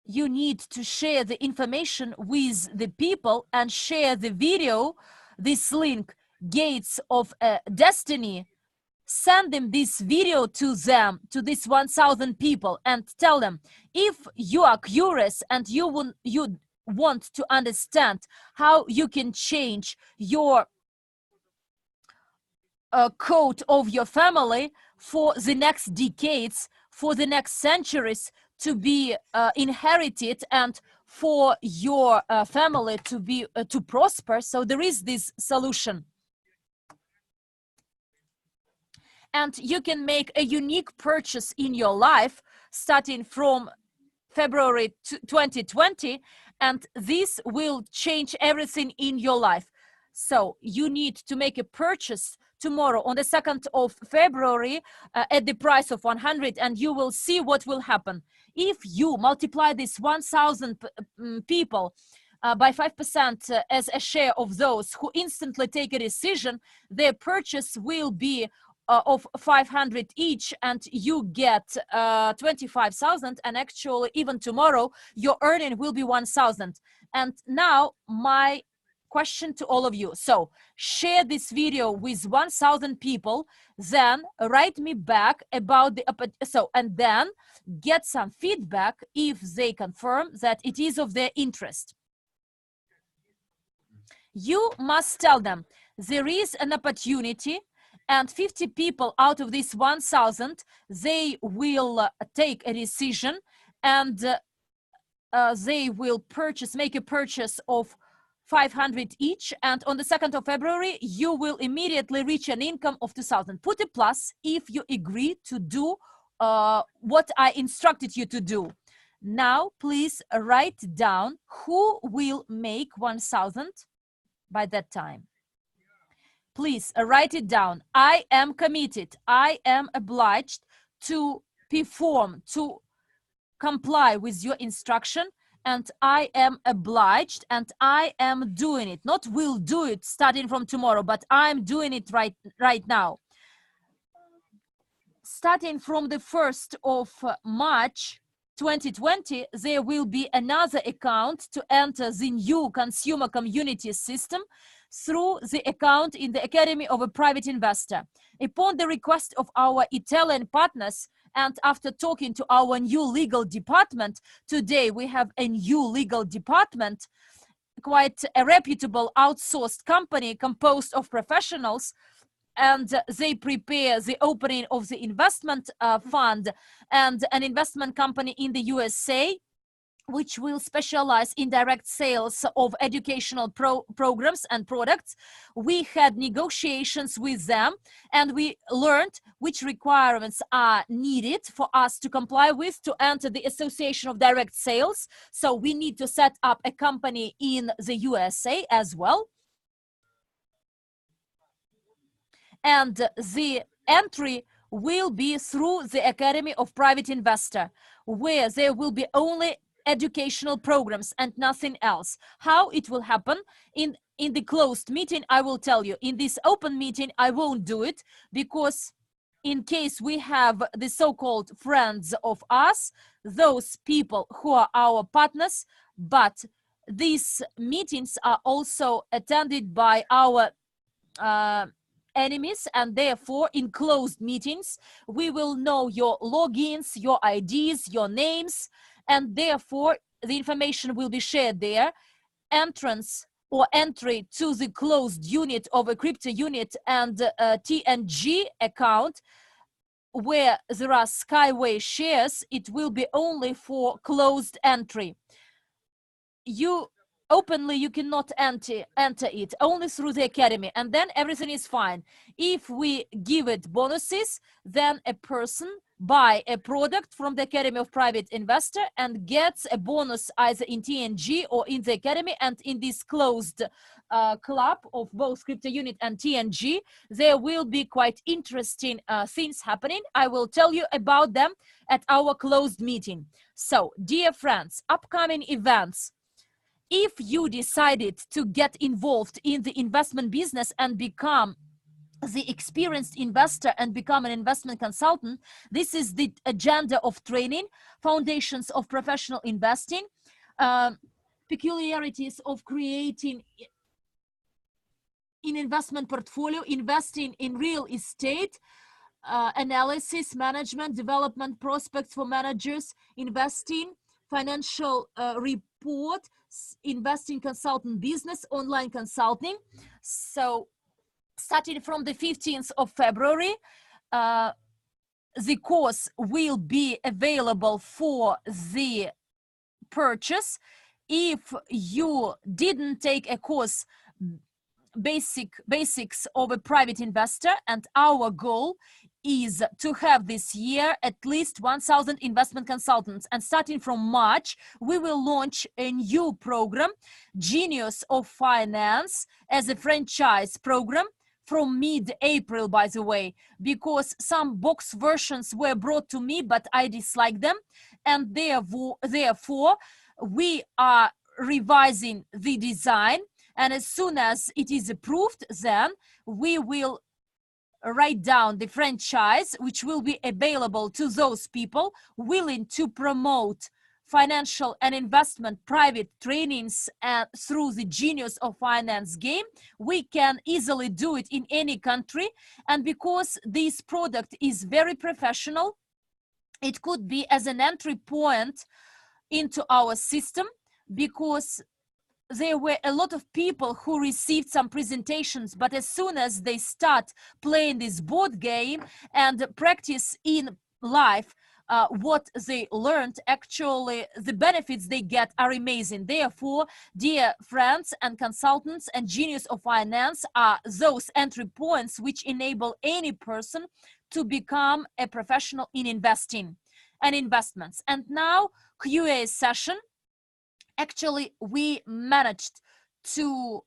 You need to share the information with the people and share the video, this link, Gates of Destiny. Send them this video to them, to this 1,000 people, and tell them, if you are curious and you want to understand how you can change your code of your family for the next decades, for the next centuries to be inherited, and for your family to be to prosper. So there is this solution. And you can make a unique purchase in your life starting from February 2020, and this will change everything in your life. So you need to make a purchase tomorrow on the 2nd of February at the price of 100, and you will see what will happen. If you multiply this 1,000 people by 5% as a share of those who instantly take a decision, their purchase will be of 500 each, and you get 25,000, and actually even tomorrow your earning will be 1,000. And now my question to all of you, so share this video with 1,000 people, then write me back about the and then get some feedback if they confirm that it is of their interest. You must tell them there is an opportunity, and 50 people out of this 1,000, they will take a decision, and they will make a purchase of 500 each, and on the 2nd of February you will immediately reach an income of 2,000. Put a plus if you agree to do what I instructed you to do. Now please write down who will make 1,000 by that time. Please write it down. I am committed, I am obliged to perform, to comply with your instruction, and I am obliged and I am doing it. Not will do it starting from tomorrow, but I'm doing it right now. Starting from the 1st of March 2020, there will be another account to enter the new consumer community system through the account in the Academy of a Private Investor. Upon the request of our Italian partners, and after talking to our new legal department, today we have a new legal department, quite a reputable outsourced company composed of professionals, and they prepare the opening of the investment fund and an investment company in the USA, which will specialize in direct sales of educational programs and products. We had negotiations with them and we learned which requirements are needed for us to comply with to enter the Association of Direct Sales. So we need to set up a company in the USA as well. And the entry will be through the Academy of Private Investor, where there will be only educational programs and nothing else. How it will happen in the closed meeting, I will tell you. In this open meeting, I won't do it, because in case we have the so-called friends of us, those people who are our partners, but these meetings are also attended by our enemies, and therefore in closed meetings we will know your logins, your IDs, your names, and therefore the information will be shared there. Entrance or entry to the closed unit of a CryptoUnit and TNG account where there are Skyway shares, it will be only for closed entry. Openly you cannot enter it, only through the Academy, and then everything is fine. If we give it bonuses, then a person buy a product from the Academy of Private Investor and gets a bonus either in TNG or in the Academy. And in this closed club of both CryptoUnit and TNG, there will be quite interesting things happening. I will tell you about them at our closed meeting. So, dear friends, upcoming events. If you decided to get involved in the investment business and become the experienced investor and become an investment consultant, this is the agenda of training, foundations of professional investing, peculiarities of creating an investment portfolio, investing in real estate, analysis, management, development, prospects for managers, investing, financial report, investing consultant business, online consulting. So starting from the 15th of February, the course will be available for the purchase. If you didn't take a course, basics of a private investor, and our goal is to have this year at least 1,000 investment consultants, and starting from March we will launch a new program, Genius of Finance, as a franchise program from mid-April, by the way, because some box versions were brought to me but I dislike them, and therefore we are revising the design, and as soon as it is approved, then we will write down the franchise, which will be available to those people willing to promote financial and investment private trainings through the Genius of Finance game. We can easily do it in any country, and because this product is very professional, it could be as an entry point into our system, because there were a lot of people who received some presentations, but as soon as they start playing this board game and practice in life what they learned, actually the benefits they get are amazing. Therefore, dear friends and consultants and genius of finance are those entry points which enable any person to become a professional in investing and investments. And now QA session. Actually, we managed to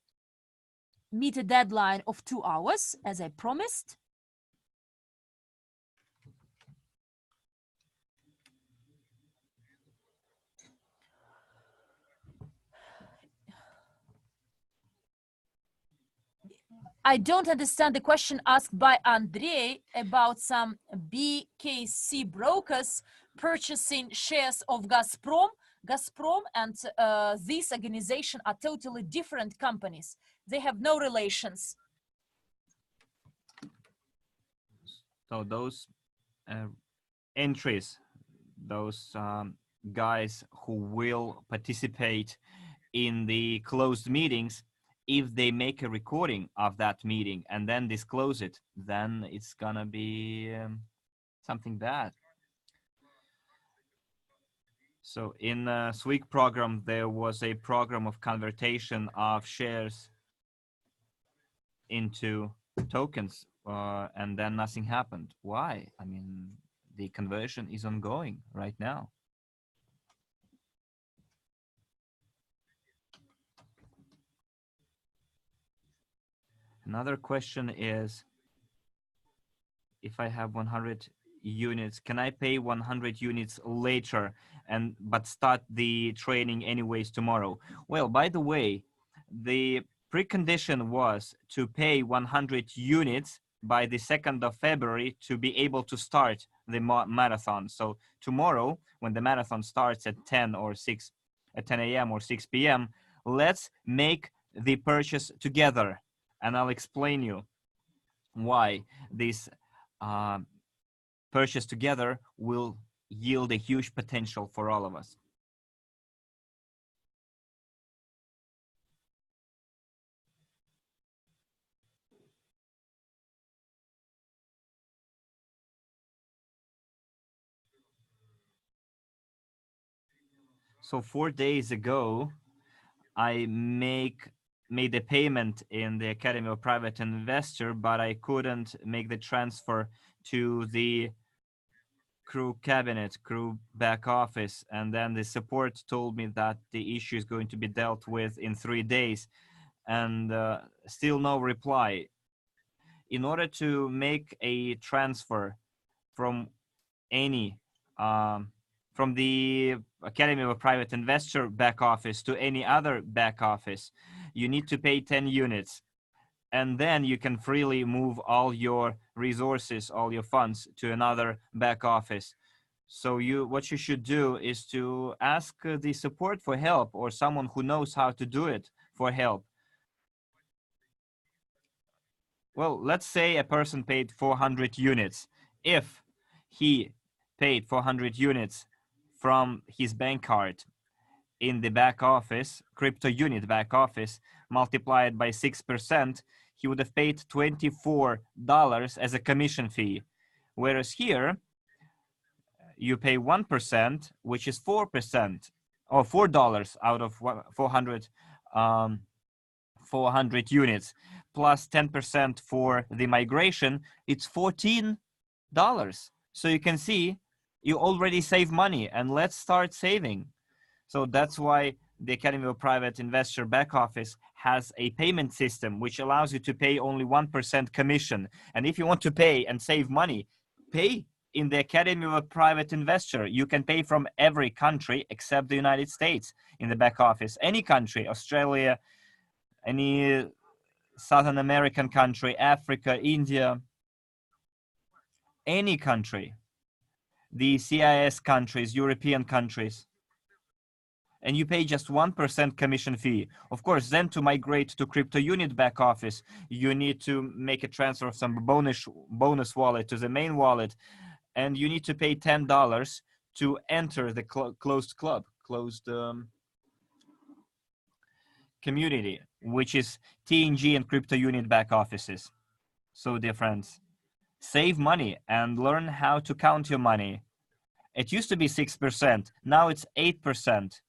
meet a deadline of 2 hours, as I promised. I don't understand the question asked by Andrey about some BKC brokers purchasing shares of Gazprom. Gazprom and this organization are totally different companies. They have no relations. So those entries, those guys who will participate in the closed meetings, if they make a recording of that meeting and then disclose it, then it's gonna be something bad. So in SWIG program, there was a program of conversion of shares into tokens, and then nothing happened. Why? I mean, the conversion is ongoing right now. Another question is, if I have 100 units, can I pay 100 units later but start the training anyways tomorrow? Well, by the way, the precondition was to pay 100 units by the 2nd of February to be able to start the marathon. So tomorrow, when the marathon starts at 10 a.m. or 6 p.m., let's make the purchase together. And I'll explain you why this purchase together will yield a huge potential for all of us. So 4 days ago, I made a payment in the Academy of Private Investor, but I couldn't make the transfer to the crew cabinet, crew back office. And then the support told me that the issue is going to be dealt with in 3 days, and still no reply. In order to make a transfer from from the Academy of a Private Investor back office to any other back office, you need to pay 10 units. And then you can freely move all your resources, all your funds to another back office. So what you should do is to ask the support for help, or someone who knows how to do it for help. Well, let's say a person paid 400 units. If he paid 400 units from his bank card in the back office, CryptoUnit back office, multiplied by 6%, he would have paid $24 as a commission fee. Whereas here, you pay 1%, which is 4%, or $4 out of 400 units, plus 10% for the migration, it's $14. So you can see you already save money, and let's start saving. So that's why the Academy of Private Investor back office has a payment system which allows you to pay only 1% commission. And if you want to pay and save money, pay in the Academy of a Private Investor. You can pay from every country except the United States in the back office. Any country, Australia, any Southern American country, Africa, India, any country, the CIS countries, European countries, and you pay just 1% commission fee. Of course, then to migrate to CryptoUnit back office, you need to make a transfer of some bonus wallet to the main wallet, and you need to pay $10 to enter the closed community, which is TNG and CryptoUnit back offices. So dear friends, save money and learn how to count your money It used to be 6%. Now it's 8%.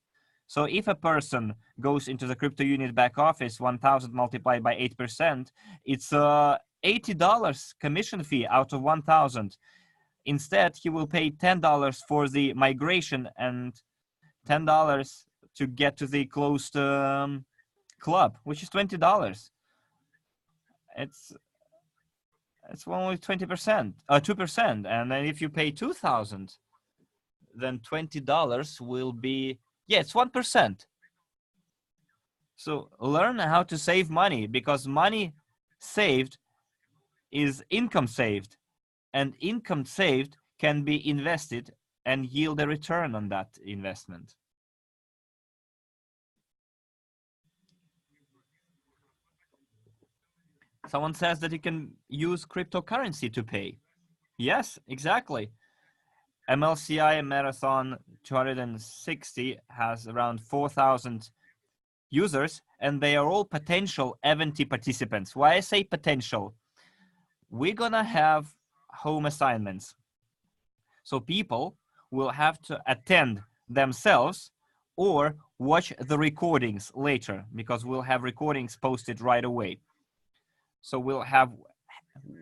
So if a person goes into the CryptoUnit back office, 1,000 multiplied by 8%, it's $80 commission fee out of 1,000. Instead, he will pay $10 for the migration and $10 to get to the closed club, which is $20. It's only 20%, 2%. And then if you pay 2,000, then $20 will be, yeah, it's 1%. So learn how to save money, because money saved is income saved, and income saved can be invested and yield a return on that investment. Someone says that you can use cryptocurrency to pay. Yes, exactly. MLCI Marathon 260 has around 4,000 users, and they are all potential event participants. Why I say potential? We're gonna have home assignments. So people will have to attend themselves or watch the recordings later, because we'll have recordings posted right away. So we'll have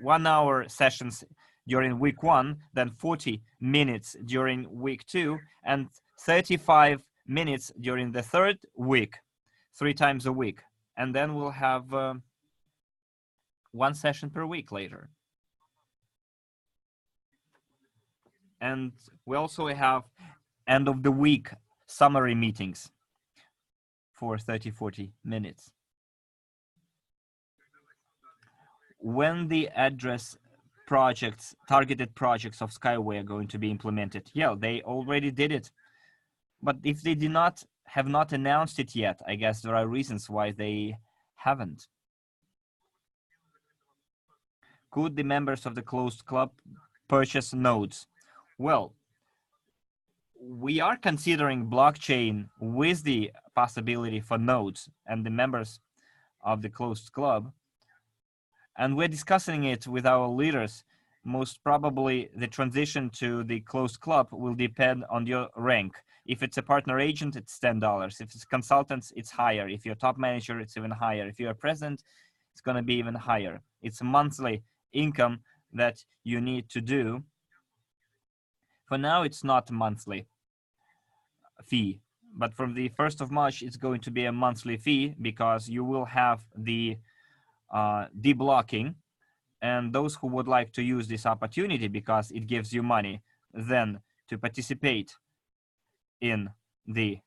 1 hour sessions during week 1, then 40 minutes during week 2, and 35 minutes during the 3rd week, 3 times a week. And then we'll have 1 session per week later. And we also have end of the week summary meetings for 30-40 minutes. When the address projects, targeted projects of Skyway are going to be implemented? Yeah, they already did it. But if they have not announced it yet, I guess there are reasons why they haven't. Could the members of the closed club purchase nodes? Well, we are considering blockchain with the possibility for nodes and the members of the closed club. And we're discussing it with our leaders. Most probably the transition to the closed club will depend on your rank. If it's a partner agent, it's $10. If it's consultants, it's higher. If you're a top manager, it's even higher. If you're a president, it's going to be even higher. It's a monthly income that you need to do. For now, it's not a monthly fee, but from the 1st of March, it's going to be a monthly fee, because you will have the deblocking, and those who would like to use this opportunity, because it gives you money, then to participate in the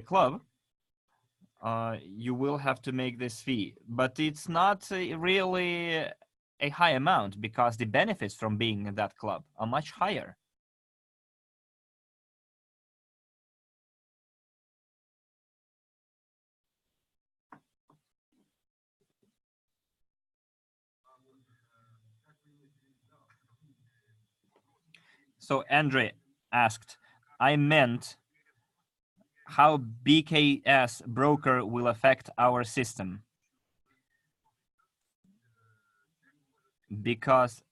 club, you will have to make this fee. But it's not really a high amount, because the benefits from being in that club are much higher. So Andrey asked, I meant how BKS broker will affect our system. Because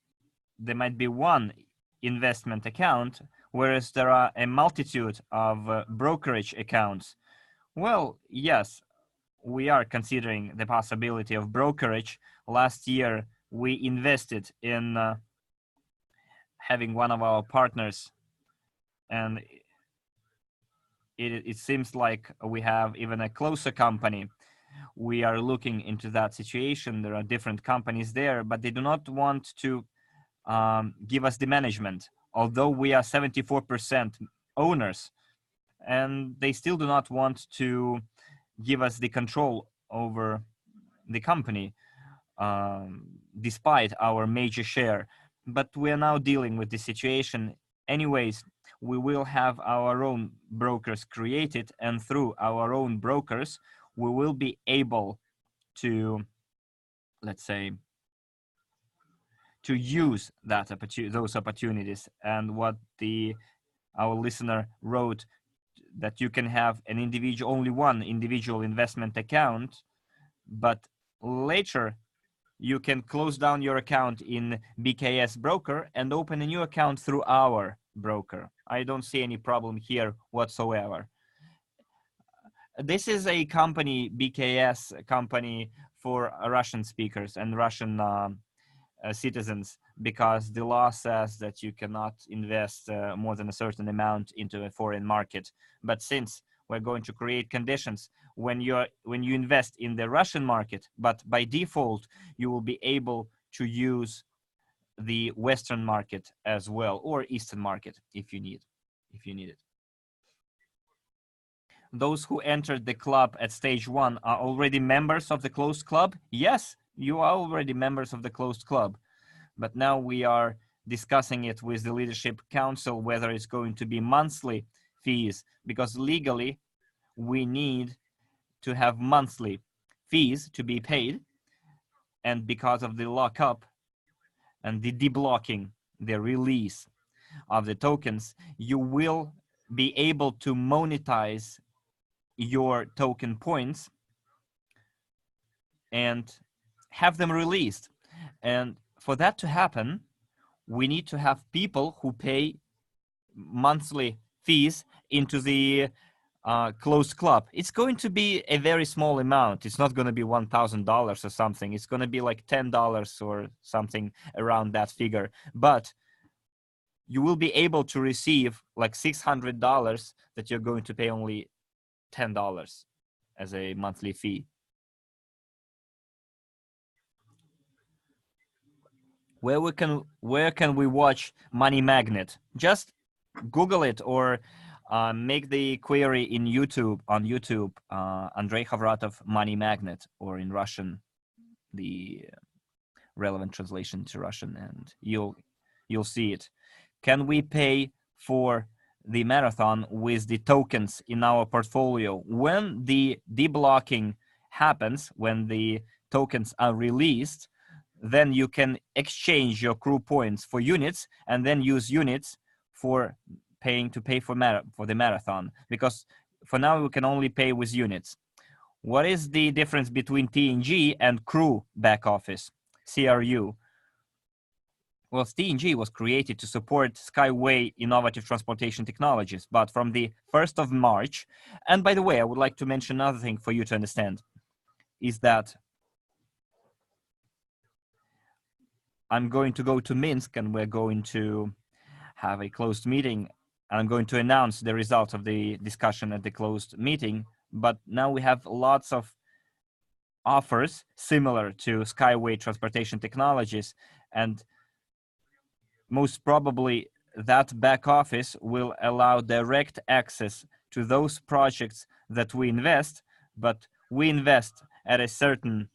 there might be one investment account, whereas there are a multitude of brokerage accounts. Well, yes, we are considering the possibility of brokerage. Last year, we invested in having one of our partners, and it seems like we have even a closer company. We are looking into that situation. There are different companies there, but they do not want to give us the management, although we are 74% owners, and they still do not want to give us the control over the company, despite our major share. But we are now dealing with the situation. Anyways, we will have our own brokers created, and through our own brokers, we will be able to, let's say, to use those opportunities. And what our listener wrote, that you can have only one individual investment account, but later you can close down your account in BKS broker and open a new account through our broker. I don't see any problem here whatsoever. This is a company, BKS company, for Russian speakers and Russian citizens, because the law says that you cannot invest more than a certain amount into a foreign market. But since we're going to create conditions when you invest in the Russian market, but by default you will be able to use the Western market as well, or Eastern market if you need it. Those who entered the club at stage 1 are already members of the closed club? Yes, you are already members of the closed club. But now we are discussing it with the leadership council, whether it's going to be monthly fees, because legally we need to have monthly fees to be paid. And because of the lockup and the deblocking, the release of the tokens, you will be able to monetize your token points and have them released. And for that to happen, we need to have people who pay monthly fees into the closed club. It's going to be a very small amount. It's not going to be $1,000 or something. It's going to be like $10 or something around that figure. But you will be able to receive like $600 that you're going to pay only $10 as a monthly fee. Where can we watch Money Magnet? Just Google it or make the query in YouTube, on YouTube, Andrey Khovratov Money Magnet, or in Russian, the relevant translation to Russian, and you'll see it. Can we pay for the marathon with the tokens in our portfolio? When the deblocking happens, when the tokens are released, then you can exchange your crew points for units and then use units for pay for the marathon, because for now we can only pay with units. What is the difference between TNG and crew back office, CRU? Well, TNG was created to support Skyway innovative transportation technologies, but from the 1st of March, and by the way, I would like to mention another thing for you to understand, is that I'm going to go to Minsk and we're going to have a closed meeting. I'm going to announce the results of the discussion at the closed meeting, but now we have lots of offers similar to Skyway transportation technologies, and most probably that back office will allow direct access to those projects that we invest, but we invest at a certain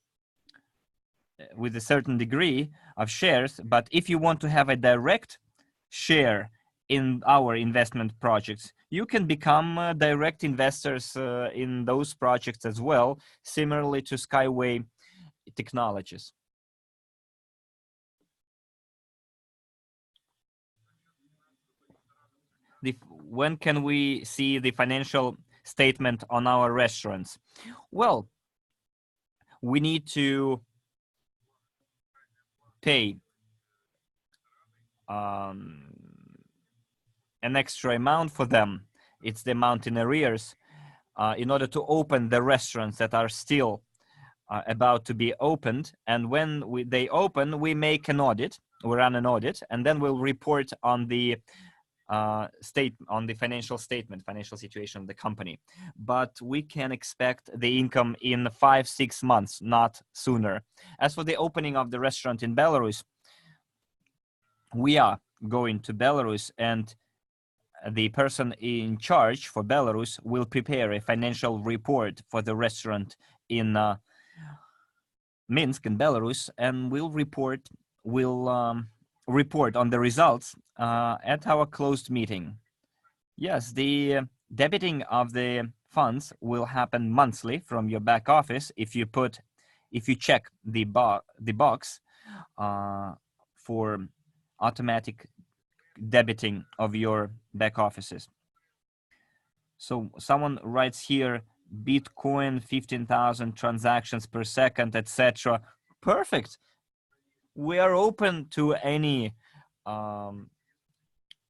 with a certain degree of shares. But if you want to have a direct share in our investment projects, you can become direct investors in those projects as well, similarly to Skyway technologies. When can we see the financial statement on our restaurants? Well, we need to pay an extra amount for them. It's the amount in arrears in order to open the restaurants that are still about to be opened. And when they open, we make an audit, we run an audit, and then we'll report on the financial statement, financial situation of the company. But we can expect the income in 5-6 months, not sooner. As for the opening of the restaurant in Belarus, we are going to Belarus, and the person in charge for Belarus will prepare a financial report for the restaurant in Minsk in Belarus, and we'll report on the results at our closed meeting. Yes, the debiting of the funds will happen monthly from your back office if you check the box for automatic debiting of your back offices. So someone writes here, Bitcoin 15,000 transactions per second, etc. Perfect. we are open to any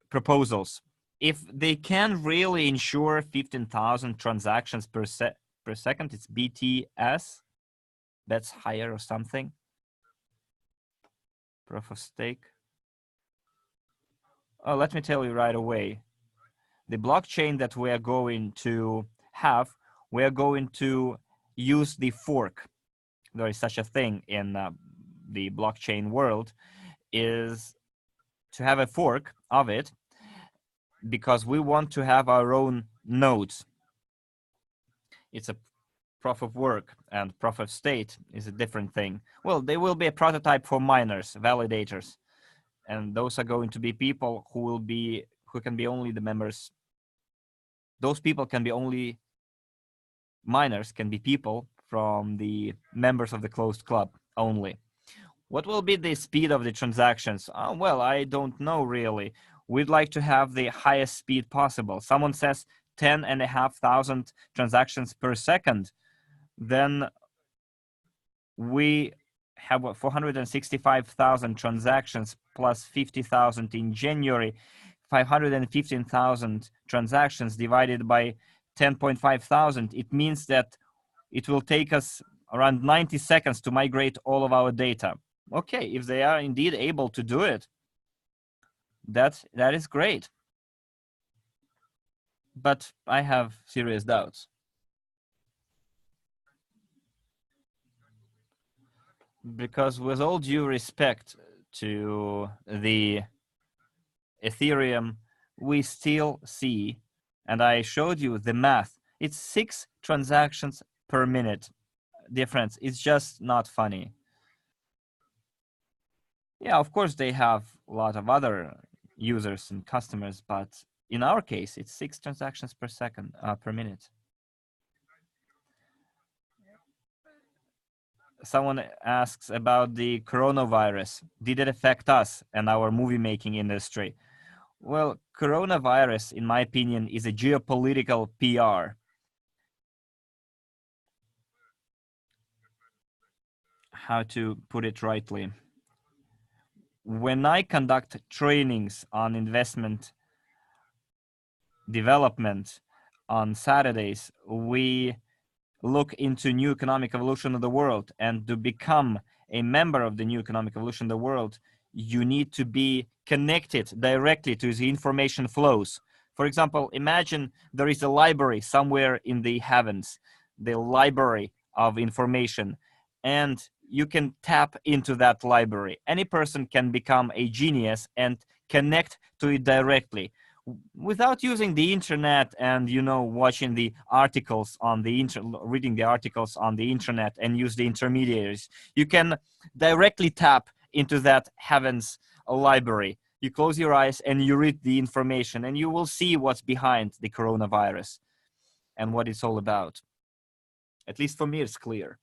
proposals. If they can really ensure 15,000 transactions per second, it's BTS. That's higher or something. Proof of stake. Oh, let me tell you right away. The blockchain that we are going to have, we are going to use the fork. There is such a thing in the blockchain world, is to have a fork of it, because we want to have our own nodes. It's a proof of work, and proof of state is a different thing. Well, there will be a prototype for miners, validators, and those are going to be people who can be only the members. Those people can be only miners, can be people from the members of the closed club only. What will be the speed of the transactions? Well, I don't know really. We'd like to have the highest speed possible. Someone says 10,500 transactions per second. Then we have 465,000 transactions plus 50,000 in January, 515,000 transactions divided by 10.5 thousand. It means that it will take us around 90 seconds to migrate all of our data. Okay, if they are indeed able to do it, that is great. But I have serious doubts. Because with all due respect to the Ethereum, we still see, and I showed you the math, it's 6 transactions per minute difference. It's just not funny. Yeah, of course they have a lot of other users and customers, but in our case, it's 6 transactions per second, per minute. Someone asks about the coronavirus. Did it affect us and our movie making industry? Well, coronavirus, in my opinion, is a geopolitical PR. How to put it rightly? When I conduct trainings on investment development on Saturdays, we look into new economic evolution of the world, and to become a member of the new economic evolution of the world, you need to be connected directly to the information flows. For example, imagine there is a library somewhere in the heavens, the library of information, and you can tap into that library. Any person can become a genius and connect to it directly without using the internet and, you know, watching the articles on the reading the articles on the internet and use the intermediaries. You can directly tap into that heavens library. You close your eyes and you read the information, and you will see what's behind the coronavirus and what it's all about. At least for me, it's clear.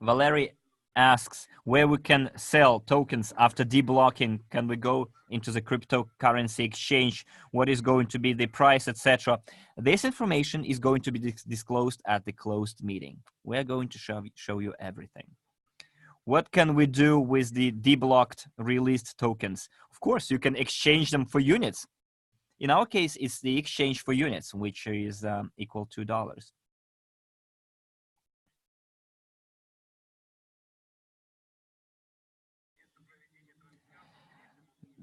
Valery asks where we can sell tokens after deblocking. Can we go into the cryptocurrency exchange? What is going to be the price, etc.? This information is going to be disclosed at the closed meeting. We're going to show you everything. What can we do with the deblocked released tokens? Of course, you can exchange them for units. In our case, it's the exchange for units, which is equal to $.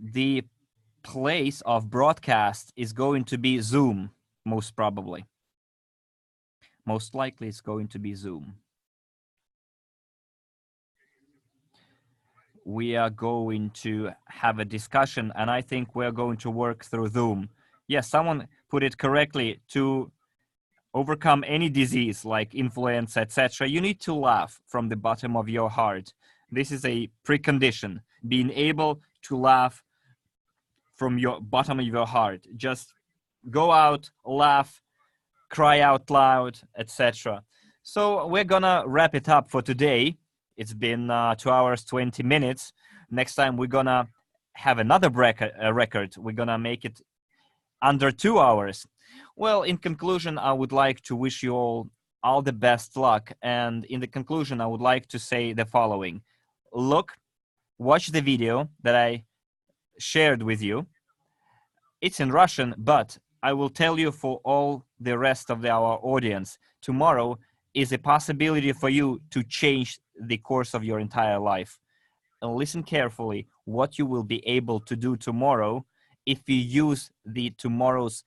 The place of broadcast is going to be Zoom, most probably. Most likely it's going to be Zoom. We are going to have a discussion, and I think we're going to work through Zoom. Yes, someone put it correctly. To overcome any disease like influenza, etc., you need to laugh from the bottom of your heart. This is a precondition, being able to laugh from your bottom of your heart. Just go out, laugh, cry out loud, etc. So we're gonna wrap it up for today. It's been 2 hours, 20 minutes. Next time we're gonna have another record. We're gonna make it under 2 hours. Well, in conclusion, I would like to wish you all all the best luck. And in the conclusion, I would like to say the following. Watch the video that I shared with you. It's in Russian, but I will tell you for all the rest of our audience, tomorrow is a possibility for you to change the course of your entire life. And listen carefully what you will be able to do tomorrow if you use the tomorrow's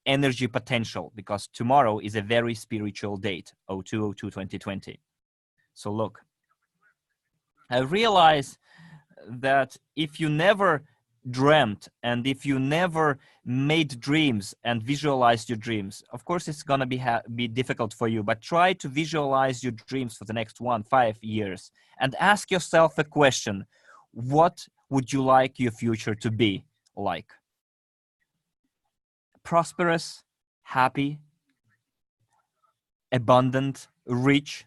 energy potential, because tomorrow is a very spiritual date, 02/02/2020. So look, I realize that if you never dreamt and if you never made dreams and visualized your dreams, of course it's gonna be difficult for you, but try to visualize your dreams for the next 5 years and ask yourself a question: what would you like your future to be like? Prosperous, happy, abundant, rich,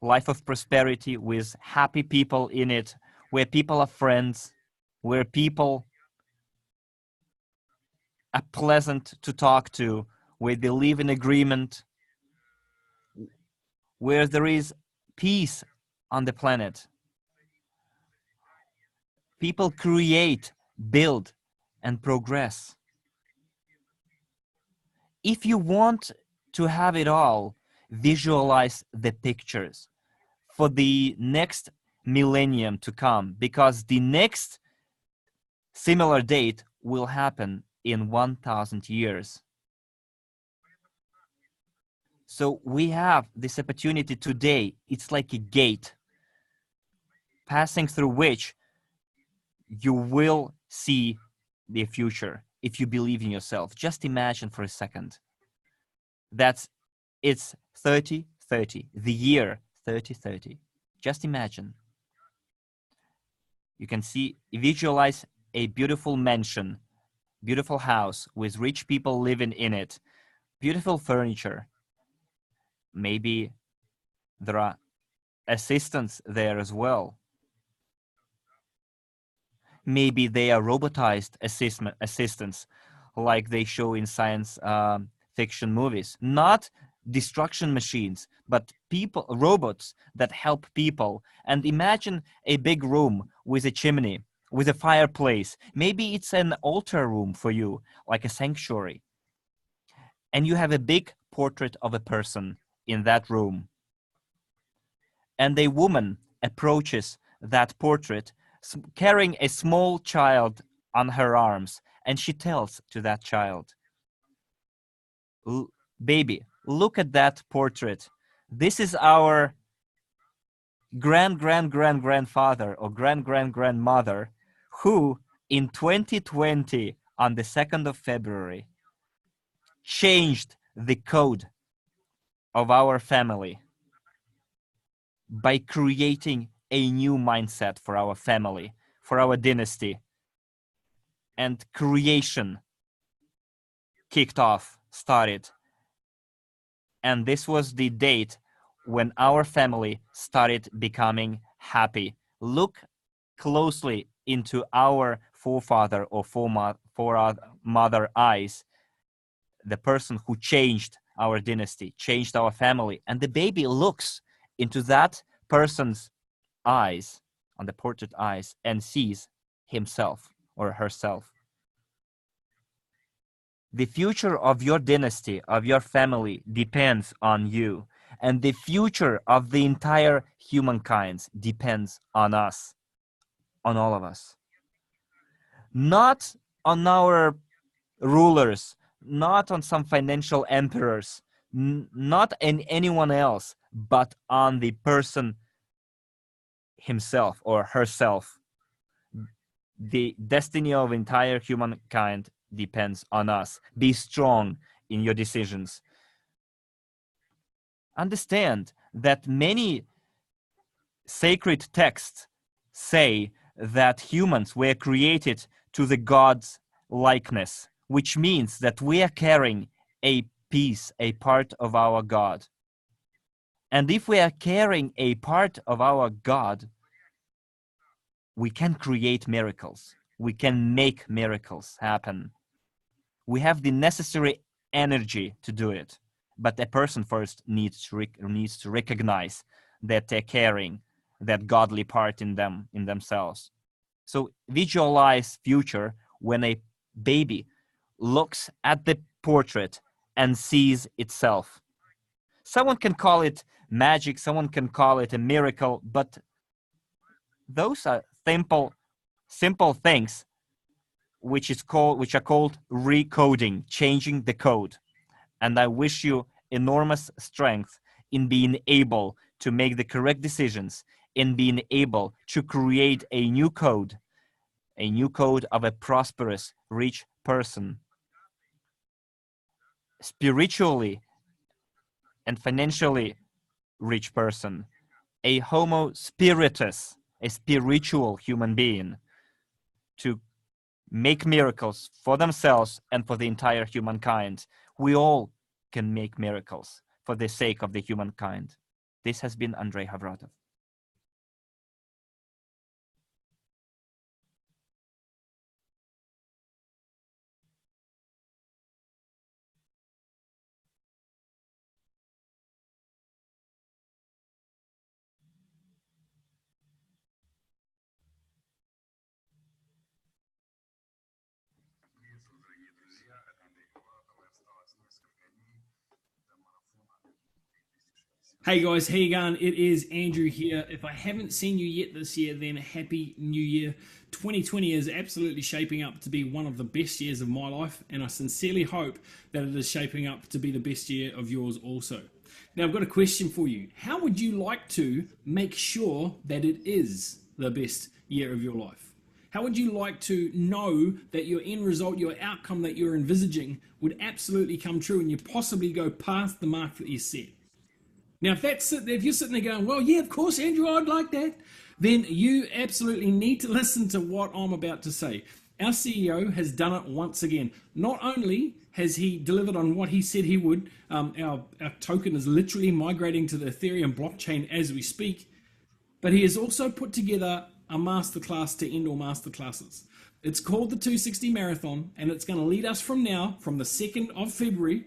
life of prosperity with happy people in it, where people are friends, where people are pleasant to talk to, where they live in agreement, where there is peace on the planet. People create, build, and progress. If you want to have it all, visualize the pictures for the next millennium to come, because the next similar date will happen in 1,000 years. So we have this opportunity today. It's like a gate passing through which you will see the future if you believe in yourself. Just imagine for a second that it's 3030, the year 3030. Just imagine. You can visualize a beautiful mansion, beautiful house with rich people living in it, beautiful furniture. Maybe there are assistants there as well. Maybe they are robotized assistants like they show in science fiction movies. Not destruction machines, but robots that help people. And imagine a big room with a chimney, with a fireplace. Maybe it's an altar room for you, like a sanctuary. And you have a big portrait of a person in that room. And a woman approaches that portrait carrying a small child on her arms, and she tells to that child, baby, look at that portrait. This is our grandfather or grandmother who in 2020 on the 2nd of February changed the code of our family by creating a new mindset for our family, for our dynasty. And creation started. And this was the date when our family started becoming happy. Look closely into our forefather or forefather eyes, the person who changed our dynasty, changed our family. And the baby looks into that person's eyes, on the portrait eyes, and sees himself or herself. The future of your dynasty, of your family, depends on you. And the future of the entire humankind depends on us, on all of us. Not on our rulers, not on some financial emperors, not on anyone else, but on the person himself or herself. The destiny of entire humankind depends on us. Be strong in your decisions. Understand that many sacred texts say that humans were created to the God's likeness, which means that we are carrying a piece, a part of our God. And if we are carrying a part of our God, we can create miracles. We can make miracles happen. We have the necessary energy to do it. but a person first needs to recognize that they're carrying that godly part in themselves. So visualize future when a baby looks at the portrait and sees itself. Someone can call it magic, someone can call it a miracle, but those are simple things which are called recoding, changing the code. And I wish you enormous strength in being able to make the correct decisions, in being able to create a new code of a prosperous, rich person, spiritually and financially rich person, a homo spiritus, a spiritual human being, to make miracles for themselves and for the entire humankind. We all can make miracles for the sake of the humankind. This has been Andrey Khovratov. Hey guys, how you going? It is Andrew here. If I haven't seen you yet this year, then Happy New Year. 2020 is absolutely shaping up to be one of the best years of my life, and I sincerely hope that it is shaping up to be the best year of yours also. Now, I've got a question for you. How would you like to make sure that it is the best year of your life? How would you like to know that your end result, your outcome that you're envisaging would absolutely come true and you possibly go past the mark that you set? Now, if you're sitting there going, well, yeah, of course, Andrew, I'd like that, then you absolutely need to listen to what I'm about to say. Our CEO has done it once again. Not only has he delivered on what he said he would, our token is literally migrating to the Ethereum blockchain as we speak, but he has also put together a masterclass to end all masterclasses. It's called the 260 Marathon, and it's going to lead us from now, from the 2nd of February,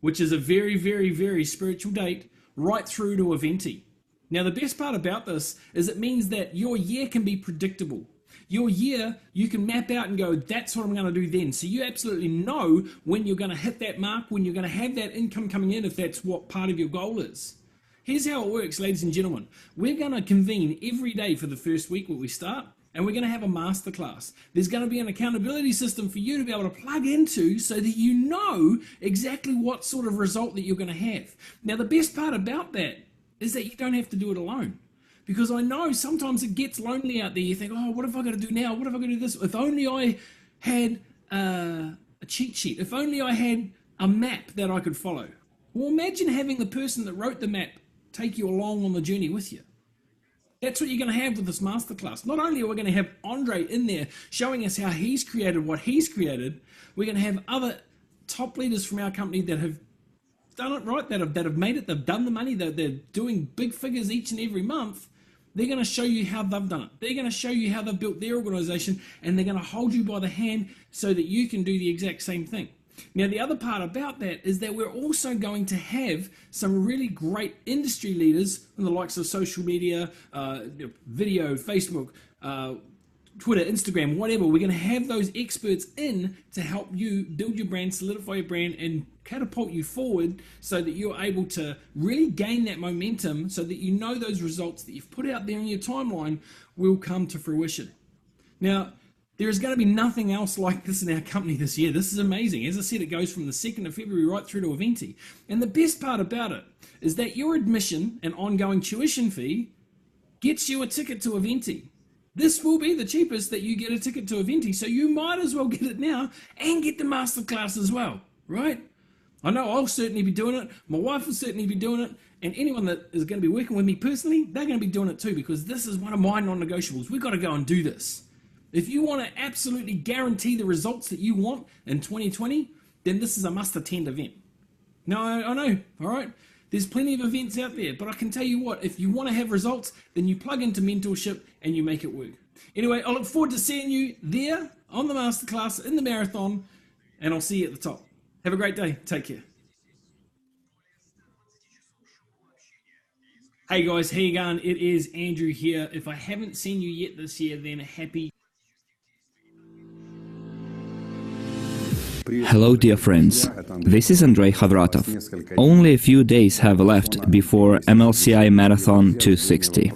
which is a very, very, very spiritual date, right through to Eventi. Now, the best part about this is it means that your year can be predictable. Your year, you can map out and go, that's what I'm going to do then. So you absolutely know when you're going to hit that mark, when you're going to have that income coming in, if that's what part of your goal is. Here's how it works, ladies and gentlemen. We're going to convene every day for the first week when we start, and we're going to have a masterclass. There's going to be an accountability system for you to be able to plug into so that you know exactly what sort of result that you're going to have. Now, the best part about that is that you don't have to do it alone. Because I know sometimes it gets lonely out there. You think, oh, what have I got to do now? What have I got to do this? If only I had a cheat sheet. If only I had a map that I could follow. Well, imagine having the person that wrote the map take you along on the journey with you. That's what you're going to have with this masterclass. Not only are we going to have Andrey in there showing us how he's created what he's created, we're going to have other top leaders from our company that have done it right, that have made it, they've done the money, they're doing big figures each and every month. They're going to show you how they've done it. They're going to show you how they've built their organization, and they're going to hold you by the hand so that you can do the exact same thing. Now, the other part about that is that we're also going to have some really great industry leaders from the likes of social media, video, Facebook, Twitter, Instagram, whatever. We're going to have those experts in to help you build your brand, solidify your brand, and catapult you forward so that you're able to really gain that momentum so that you know those results that you've put out there in your timeline will come to fruition. Now, there is going to be nothing else like this in our company this year. This is amazing. As I said, it goes from the 2nd of February right through to Eventi. And the best part about it is that your admission and ongoing tuition fee gets you a ticket to Eventi. This will be the cheapest that you get a ticket to Eventi, so you might as well get it now and get the masterclass as well, right? I know I'll certainly be doing it. My wife will certainly be doing it. And anyone that is going to be working with me personally, they're going to be doing it too, because this is one of my non-negotiables. We've got to go and do this. If you want to absolutely guarantee the results that you want in 2020, then this is a must-attend event. No, I know, all right? There's plenty of events out there, but I can tell you what, if you want to have results, then you plug into mentorship and you make it work. Anyway, I look forward to seeing you there on the masterclass, in the marathon, and I'll see you at the top. Have a great day. Take care. Hey guys, how you going? It is Andrew here. If I haven't seen you yet this year, then happy. Hello dear friends, this is Andrey Khovratov. Only a few days have left before MLCI Marathon 260.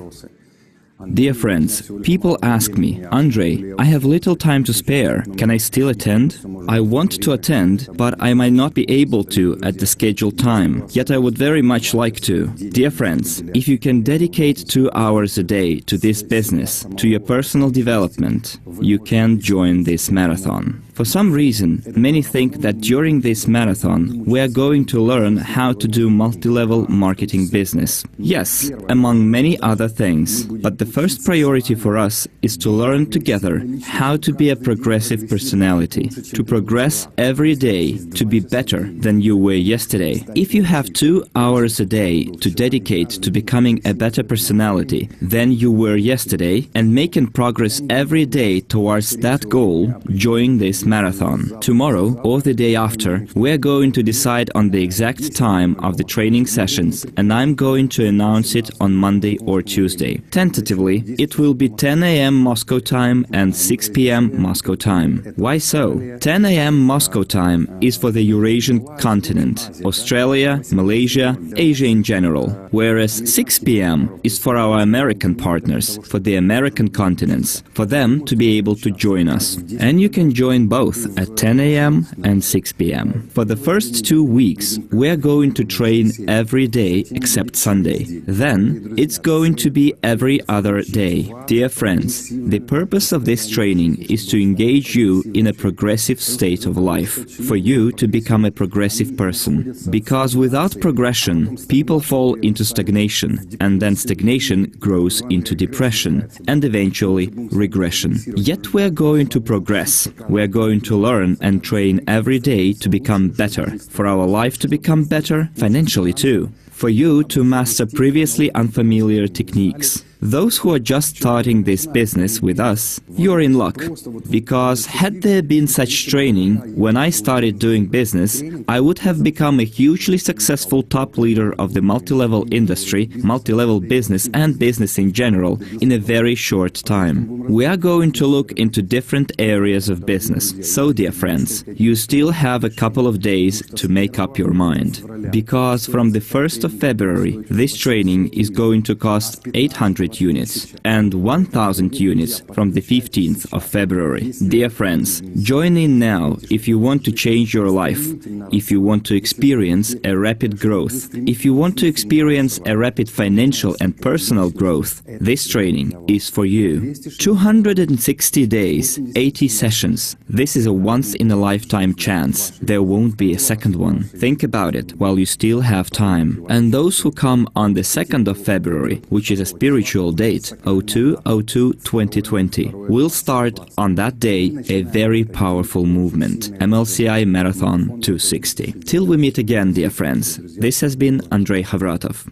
Dear friends, people ask me, Andrey, I have little time to spare, can I still attend? I want to attend, but I might not be able to at the scheduled time, yet I would very much like to. Dear friends, if you can dedicate 2 hours a day to this business, to your personal development, you can join this marathon. For some reason, many think that during this marathon we are going to learn how to do multi-level marketing business. Yes, among many other things, but the first priority for us is to learn together how to be a progressive personality, to progress every day, to be better than you were yesterday. If you have 2 hours a day to dedicate to becoming a better personality than you were yesterday and making progress every day towards that goal, join this marathon. Tomorrow or the day after, we're going to decide on the exact time of the training sessions, and I'm going to announce it on Monday or Tuesday. Tentatively, it will be 10 a.m. Moscow time and 6 p.m. Moscow time. Why so? 10 a.m. Moscow time is for the Eurasian continent, Australia, Malaysia, Asia in general, whereas 6 p.m. is for our American partners, for the American continents, for them to be able to join us. And you can join both at 10 a.m. and 6 p.m. For the first 2 weeks, we're going to train every day except Sunday. Then, it's going to be every other day. Dear friends, the purpose of this training is to engage you in a progressive state of life, for you to become a progressive person. Because without progression, people fall into stagnation, and then stagnation grows into depression, and eventually regression. Yet we're going to progress. We're going to learn and train every day to become better, for our life to become better, financially too, for you to master previously unfamiliar techniques. Those who are just starting this business with us, you're in luck, because had there been such training when I started doing business, I would have become a hugely successful top leader of the multi-level industry, multi-level business and business in general in a very short time. We are going to look into different areas of business. So, dear friends, you still have a couple of days to make up your mind, because from the 1st of February, this training is going to cost 800 units and 1000 units from the 15th of February. Dear friends, join in now if you want to change your life, if you want to experience a rapid growth, if you want to experience a rapid financial and personal growth. This training is for you. 260 days, 80 sessions. This is a once-in-a-lifetime chance. There won't be a second one. Think about it while you still have time. And those who come on the 2nd of February, which is a spiritual date, 02/02/2020, will start on that day a very powerful movement, MLCI Marathon 260. Till we meet again, dear friends, this has been Andrey Khovratov.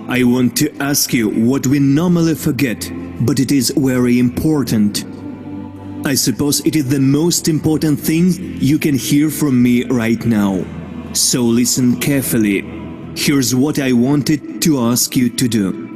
I want to ask you what we normally forget, but it is very important. I suppose it is the most important thing you can hear from me right now. So listen carefully. Here's what I wanted to ask you to do.